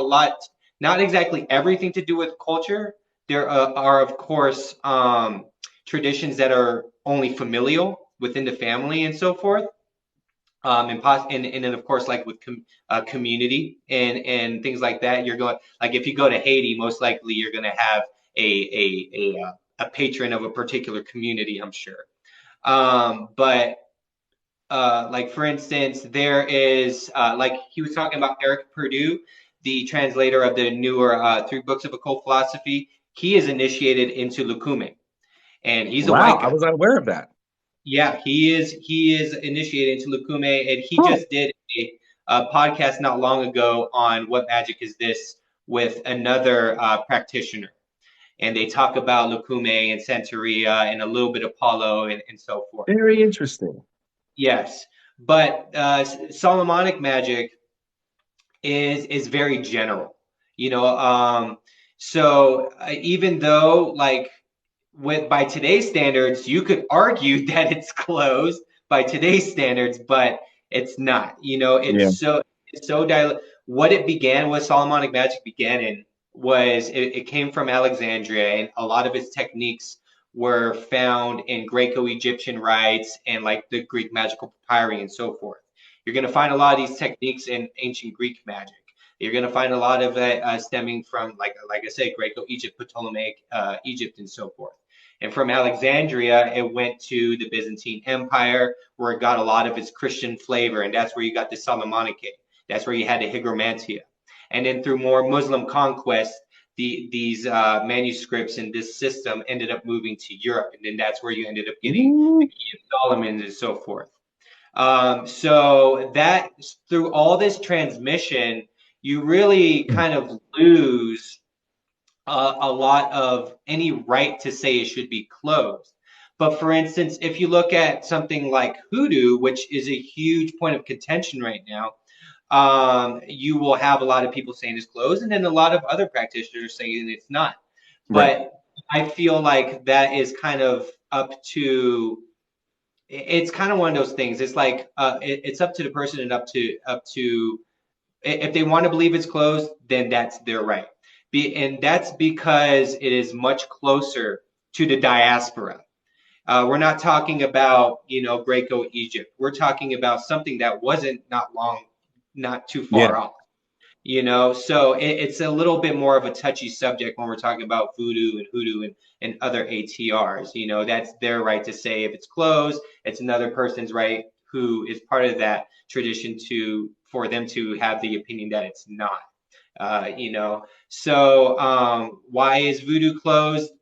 everything to do with culture. There are of course, traditions that are only familial within the family and so forth. And then of course, like with community and things like that, you're going, like if you go to Haiti, most likely you're going to have a patron of a particular community, I'm sure. But like for instance, there is like he was talking about Eric Purdue, the translator of the newer 3 books of occult philosophy. He is initiated into Lukume, and he's a white guy. I was unaware of that. Yeah, he is initiated into Lukume, and he just did a podcast not long ago on What Magic Is This with another practitioner. And they talk about Lukume and Santeria and a little bit of Palo and so forth. Very interesting. Yes, but Solomonic magic is very general, so even though like by today's standards, you could argue that it's closed by today's standards, but it's not. What it began, what Solomonic magic began in, was it came from Alexandria, and a lot of its techniques were found in Greco-Egyptian rites and like the Greek magical papyri and so forth. You're going to find a lot of these techniques in ancient Greek magic. You're going to find a lot of it stemming from, like I said, Greco-Egypt, Ptolemaic Egypt, and so forth. And from Alexandria, it went to the Byzantine Empire, where it got a lot of its Christian flavor, and that's where you got the Solomonike. That's where you had the Hygromantia. And then through more Muslim conquest, these manuscripts and this system ended up moving to Europe, and then that's where you ended up getting the Key of Solomon and so forth. So that through all this transmission, you really kind of lose a lot of any right to say it should be closed. But for instance, if you look at something like hoodoo, which is a huge point of contention right now, you will have a lot of people saying it's closed, and then a lot of other practitioners saying it's not. Right. But I feel like that is kind of up to, it's kind of one of those things. It's like it's up to the person and up to if they want to believe it's closed, then that's their right. And that's because it is much closer to the diaspora. We're not talking about, Greco-Egypt. We're talking about something that wasn't not too far off, so it's a little bit more of a touchy subject when we're talking about voodoo and hoodoo and other ATRs. That's their right to say if it's closed. It's another person's right who is part of that tradition for them to have the opinion that it's not. So why is voodoo closed?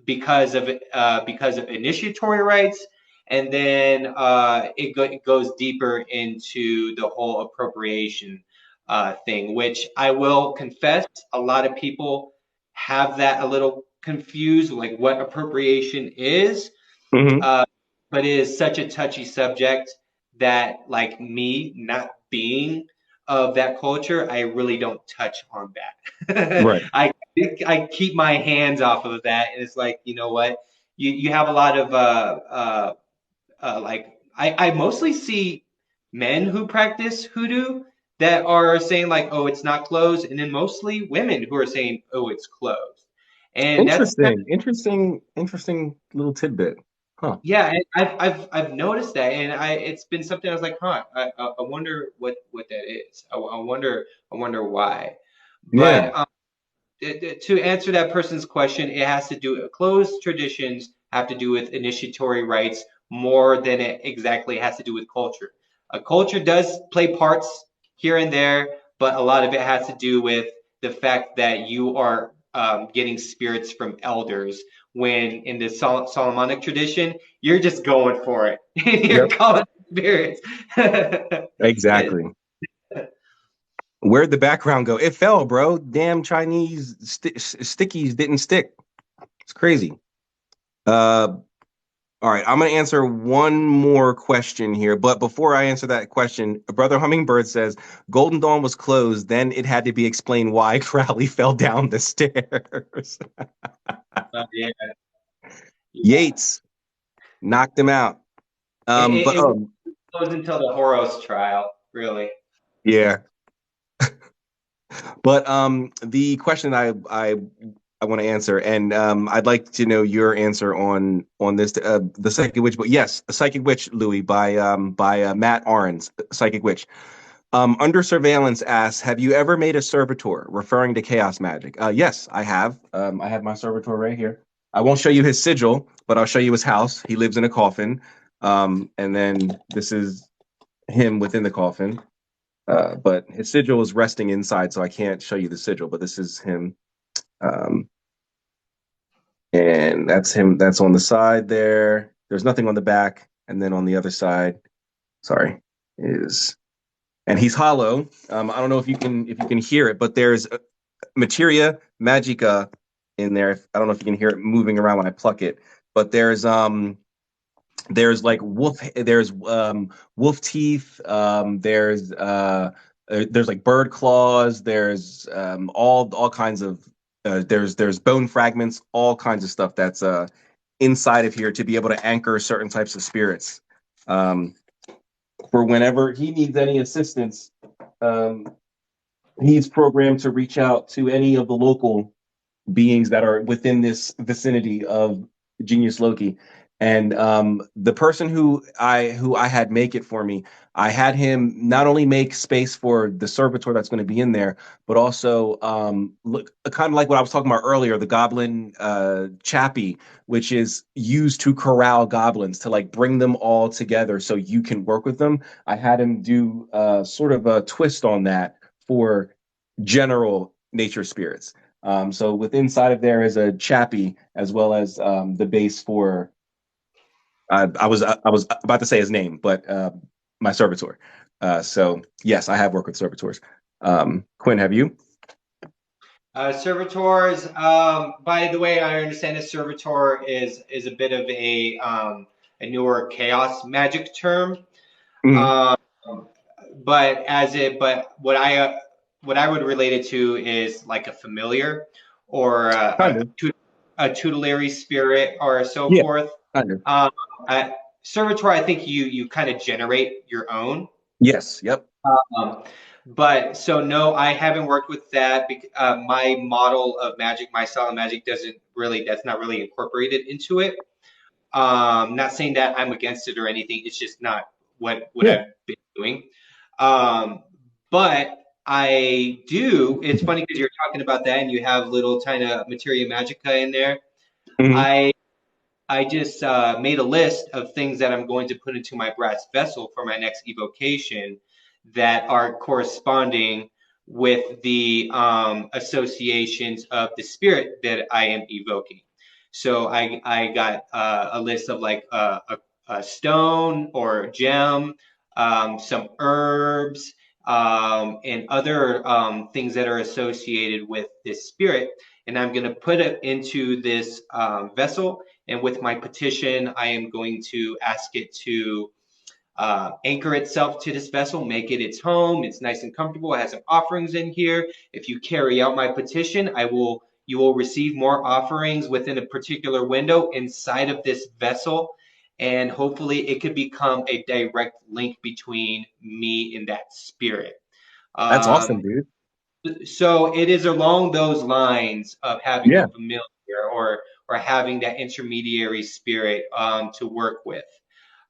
Because of initiatory rites, and then it goes deeper into the whole appropriation thing, which I will confess a lot of people have that a little confused, like what appropriation is. Mm-hmm. But it is such a touchy subject that, like me not being of that culture, I really don't touch on that. Right. I keep my hands off of that, and it's like, you know what, you have a lot of I mostly see men who practice hoodoo that are saying like, oh, it's not closed, and then mostly women who are saying, oh, it's closed. And that's kind of, Interesting little tidbit. Huh. yeah, and I've noticed that, and it's been something I was like, huh, I wonder what that is. I wonder why. Yeah. But to answer that person's question, it has to do closed traditions have to do with initiatory rites more than it exactly has to do with culture. A culture does play parts here and there, but a lot of it has to do with the fact that you are getting spirits from elders. When in the Solomonic tradition, you're just going for it. You're Yep. calling spirits. Exactly. Where'd the background go? It fell, bro. Damn Chinese stickies didn't stick. It's crazy. All right, I'm going to answer one more question here. But before I answer that question, Brother Hummingbird says Golden Dawn was closed. Then it had to be explained why Crowley fell down the stairs. Yeah. Yates knocked him out. But It was until the Horos trial, really. yeah. But the question I want to answer, and I'd like to know your answer on this, the Psychic Witch. But yes, a Psychic Witch, Louis, by Matt Arens, Psychic Witch. Under Surveillance asks, have you ever made a servitor, referring to chaos magic? Yes, I have. I have my servitor right here. I won't show you his sigil, but I'll show you his house. He lives in a coffin. And then this is him within the coffin. But his sigil is resting inside, so I can't show you the sigil, but this is him. And that's him. That's on the side there. There's nothing on the back. And then on the other side, sorry, is, and he's hollow. I don't know if you can hear it, but there's materia magica in there. I don't know if you can hear it moving around when I pluck it, but there's like wolf teeth. There's like bird claws. There's all kinds of there's bone fragments, all kinds of stuff that's inside of here to be able to anchor certain types of spirits. For whenever he needs any assistance, he's programmed to reach out to any of the local beings that are within this vicinity of Genius Loki. And the person who I had make it for me, I had him not only make space for the servitor that's going to be in there, but also look kind of like what I was talking about earlier, the goblin chappie, which is used to corral goblins to like bring them all together so you can work with them. I had him do sort of a twist on that for general nature spirits. So with inside of there is a chappie as well as the base for I was about to say his name, but my servitor. So yes, I have worked with servitors. Quinn, have you? Servitors, by the way, I understand a servitor is a bit of a newer chaos magic term. Mhm. Um, but what I would relate it to is like a familiar or Kind of. a tutelary spirit or so Yeah, forth. kind of. Um, Servitor, I think you kind of generate your own. Yes. Yep. Um, but so no, I haven't worked with that. My model of magic, my style of magic that's not really incorporated into it. Not saying that I'm against it or anything. It's just not what Yeah. I've been doing. Um, but I do. It's funny because you're talking about that, and you have little tiny materia magica in there. Mhm. I I just made a list of things that I'm going to put into my brass vessel for my next evocation that are corresponding with the associations of the spirit that I am evoking. So I got a list of like a stone or gem, some herbs, and other things that are associated with this spirit. And I'm going to put it into this vessel, and with my petition, I am going to ask it to anchor itself to this vessel, make it its home. It's nice and comfortable. It has some offerings in here. If you carry out my petition, you will receive more offerings within a particular window inside of this vessel. And hopefully it could become a direct link between me and that spirit. That's awesome, Um, dude. So it is along those lines of having a Yeah. familiar or having that intermediary spirit to work with.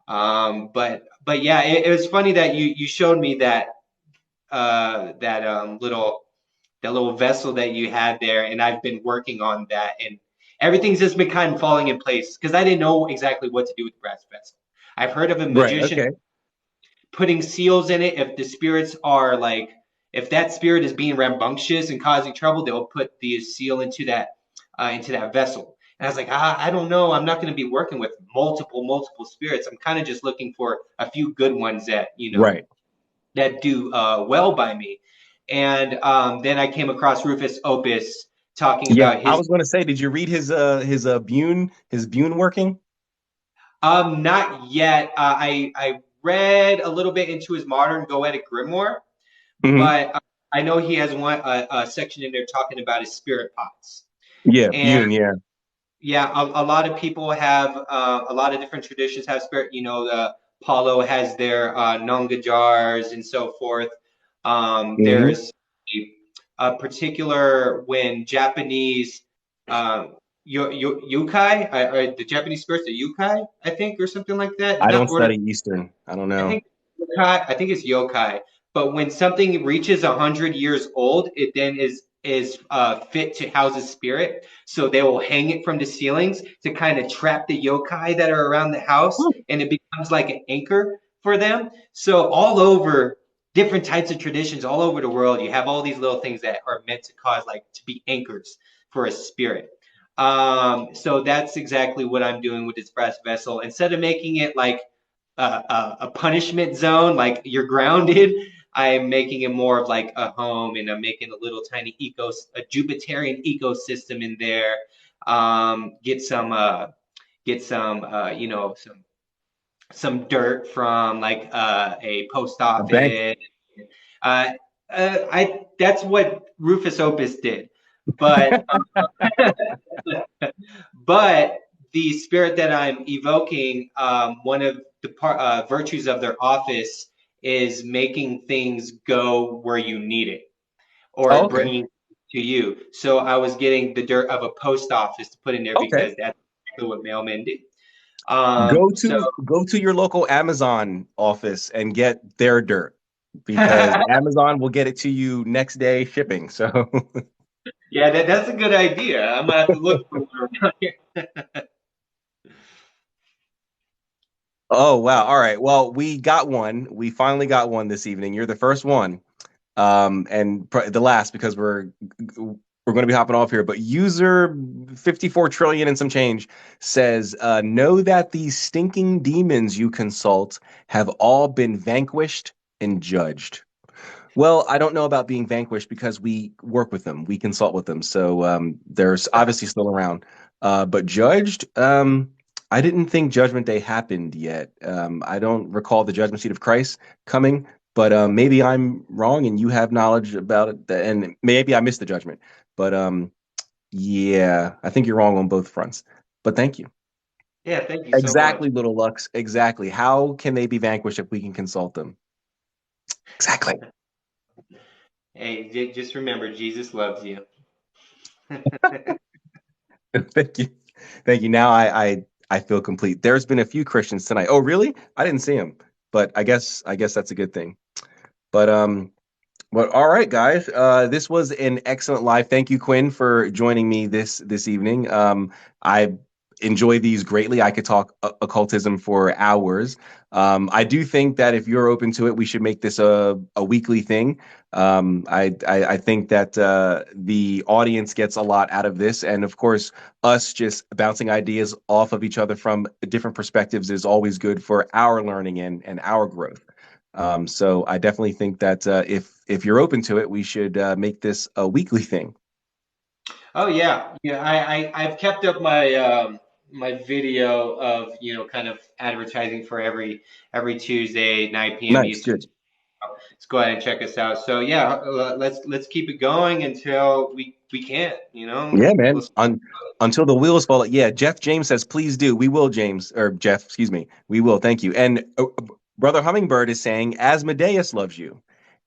But yeah, it was funny that you showed me that little vessel that you had there, and I've been working on that, and everything's just been kind of falling in place because I didn't know exactly what to do with the brass vessel. I've heard of a Right. magician Okay. putting seals in it. If the spirits are like, if that spirit is being rambunctious and causing trouble, they'll put the seal into that vessel. And I was like, I don't know. I'm not going to be working with multiple spirits. I'm kind of just looking for a few good ones that Right. that do well by me. And then I came across Rufus Opus talking Yeah. about I his. was going to say, did you read his Bune working? Not yet. I read a little bit into his modern Goetic grimoire, Hmm. but I know he has a section in there talking about his spirit pots. Yeah. And Bune. Yeah. yeah, a lot of people have a lot of different traditions have spirit. The Paulo has their Nonga jars and so forth. Hmm. There's a particular when Japanese yokai, the Japanese spirits, the yokai, I think, or something like that. I don't Not or study Eastern. I don't I know. think I think it's yokai. But when something reaches 100 years old, it then is fit to house a spirit. So they will hang it from the ceilings to kind of trap the yokai that are around the house, and it becomes like an anchor for them. So all over different types of traditions, all over the world, you have all these little things that are meant to cause like to be anchors for a spirit. So that's exactly what I'm doing with this brass vessel. Instead of making it like a punishment zone, like you're grounded. I'm making it more of like a home, and I'm making a little tiny a Jupiterian ecosystem in there. Get some, some dirt from like a post A bank. office. Uh, I that's what Rufus Opus did, but but the spirit that I'm evoking, one of the virtues of their office is making things go where you need it Oh, or okay. bringing it to you. So I was getting the dirt of a post office to put in there Okay. because that's exactly what mailmen do. Go So to go to your local Amazon office and get their dirt because Amazon will get it to you next day shipping. So, yeah, that's a good idea. I'm gonna have to look for one around here. oh wow. All right. Well, we got one. We finally got one this evening. You're the first one. And the last because we're going to be hopping off here. But user 54 trillion and some change says, know that these stinking demons you consult have all been vanquished and judged. Well, I don't know about being vanquished because we work with them, we consult with them, so there's obviously still around. But judged, I didn't think Judgment Day happened yet. I don't recall the Judgment Seat of Christ coming, but maybe I'm wrong and you have knowledge about it, and maybe I missed the judgment. But yeah, I think you're wrong on both fronts. But thank you. Yeah, thank you so much. Exactly, Little Lux. Exactly. How can they be vanquished if we can consult them? Exactly. Hey, just remember, Jesus loves you. Thank you. Thank you. Now I feel complete. There's been a few Christians tonight. Oh, really? I didn't see them, but I guess that's a good thing. But but all right, guys. This was an excellent live. Thank you, Quinn, for joining me this evening. I enjoy these greatly. I could talk occultism for hours. I do think that if you're open to it, we should make this a weekly thing. I think that the audience gets a lot out of this, and of course, us just bouncing ideas off of each other from different perspectives is always good for our learning and our growth. So I definitely think that if you're open to it, we should make this a weekly thing. Oh yeah, yeah. I've kept up my video of kind of advertising for every Tuesday 9 p.m. Nice, Eastern. good. Let's go ahead and check us out. So yeah, let's keep it going until we can't. Yeah, We'll, man. Until the wheels fall. Yeah, Jeff James says, please do. We will, James, or Jeff, excuse me. We will. Thank you. And Brother Hummingbird is saying, Asmodeus loves you.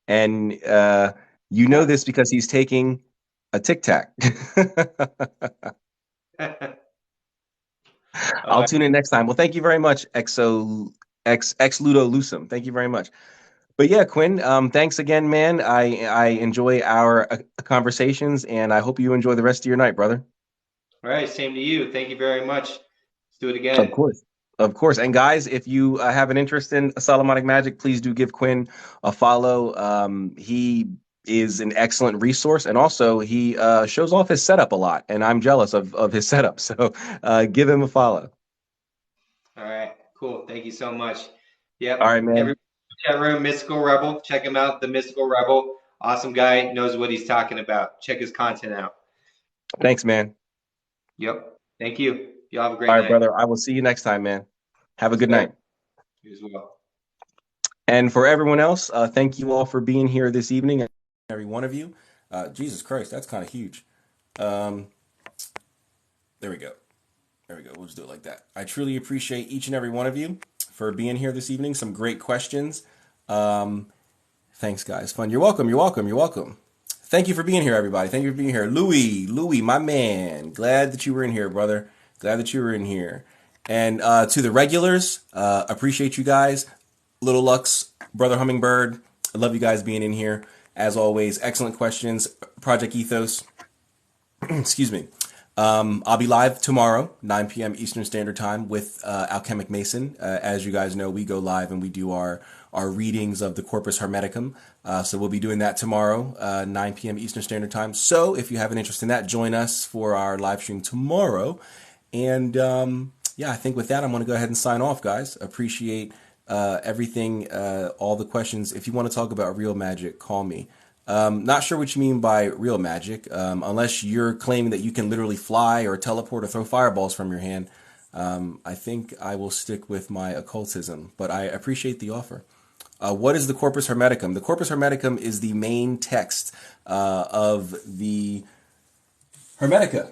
And You know this because he's taking a Tic Tac. I'll tune in next time. Well, thank you very much, Ex Ludo Lucem. Thank you very much. But yeah, Quinn, thanks again, man. I enjoy our conversations, and I hope you enjoy the rest of your night, brother. All right, same to you. Thank you very much. Let's do it again. Of course. Of course. And guys, if you have an interest in Solomonic magic, please do give Quinn a follow. He is an excellent resource, and also he shows off his setup a lot, and I'm jealous of his setup. So give him a follow. All right, cool. Thank you so much. Yep. All right, man. Everybody in the chat room, Mystical Rebel. Check him out, the Mystical Rebel. Awesome guy, knows what he's talking about. Check his content out. Thanks, man. Yep. Thank you. Y'all have a great All night. right, brother. I will see you next time, man. Have a good night. You as well. And for everyone else, thank you all for being here this evening. Every one of you. Jesus Christ, that's kind of huge. There we go. There we go. We'll just do it like that. I truly appreciate each and every one of you for being here this evening. Some great questions. Thanks, guys. Fun. You're welcome. You're welcome. You're welcome. Thank you for being here, everybody. Thank you for being here. Louis, my man. Glad that you were in here, brother. Glad that you were in here. And to the regulars, appreciate you guys. Little Lux, Brother Hummingbird, I love you guys being in here. As always, excellent questions. Project Ethos. Excuse me. I'll be live tomorrow, 9 p.m. Eastern Standard Time with Alchemic Mason. As you guys know, we go live and we do our readings of the Corpus Hermeticum. So we'll be doing that tomorrow, 9 p.m. Eastern Standard Time. So if you have an interest in that, join us for our live stream tomorrow. And yeah, I think with that, I'm going to go ahead and sign off, guys. Appreciate everything, all the questions. If you want to talk about real magic, call me. Not sure what you mean by real magic, unless you're claiming that you can literally fly or teleport or throw fireballs from your hand. I think I will stick with my occultism, but I appreciate the offer. What is the Corpus Hermeticum? The Corpus Hermeticum is the main text of the Hermetica.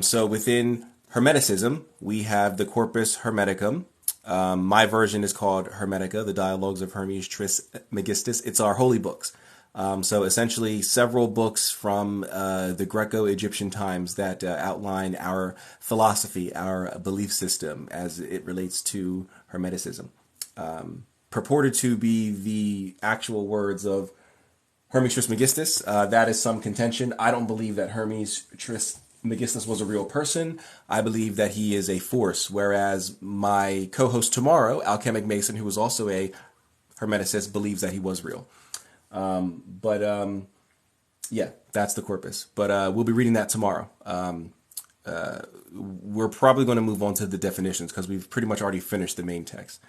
So within Hermeticism, we have the Corpus Hermeticum. My version is called Hermetica, the Dialogues of Hermes Trismegistus. It's our holy books. So essentially several books from the Greco-Egyptian times that outline our philosophy, our belief system as it relates to Hermeticism. Purported to be the actual words of Hermes Trismegistus. That is some contention. I don't believe that Hermes Trismegistus was a real person. I believe that he is a force, whereas my co-host tomorrow, Alchemic Mason, who is also a Hermeticist, believes that he was real. Yeah, that's the corpus. But we'll be reading that tomorrow. We're probably going to move on to the definitions because we've pretty much already finished the main text.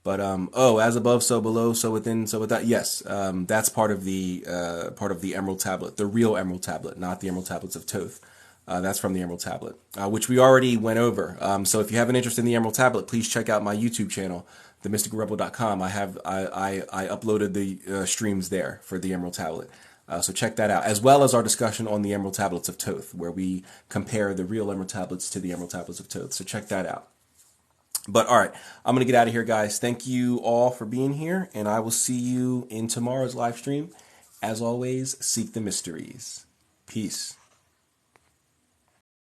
But as above, so below, so within, so without. Yes, that's part of the Emerald Tablet, the real Emerald Tablet, not the Emerald Tablets of Thoth. That's from the Emerald Tablet, which we already went over. So if you have an interest in the Emerald Tablet, please check out my YouTube channel, themysticalrebel.com. I uploaded the streams there for the Emerald Tablet. So check that out, as well as our discussion on the Emerald Tablets of Thoth, where we compare the real Emerald Tablets to the Emerald Tablets of Thoth. So check that out. But all right, I'm going to get out of here, guys. Thank you all for being here, and I will see you in tomorrow's live stream. As always, seek the mysteries. Peace.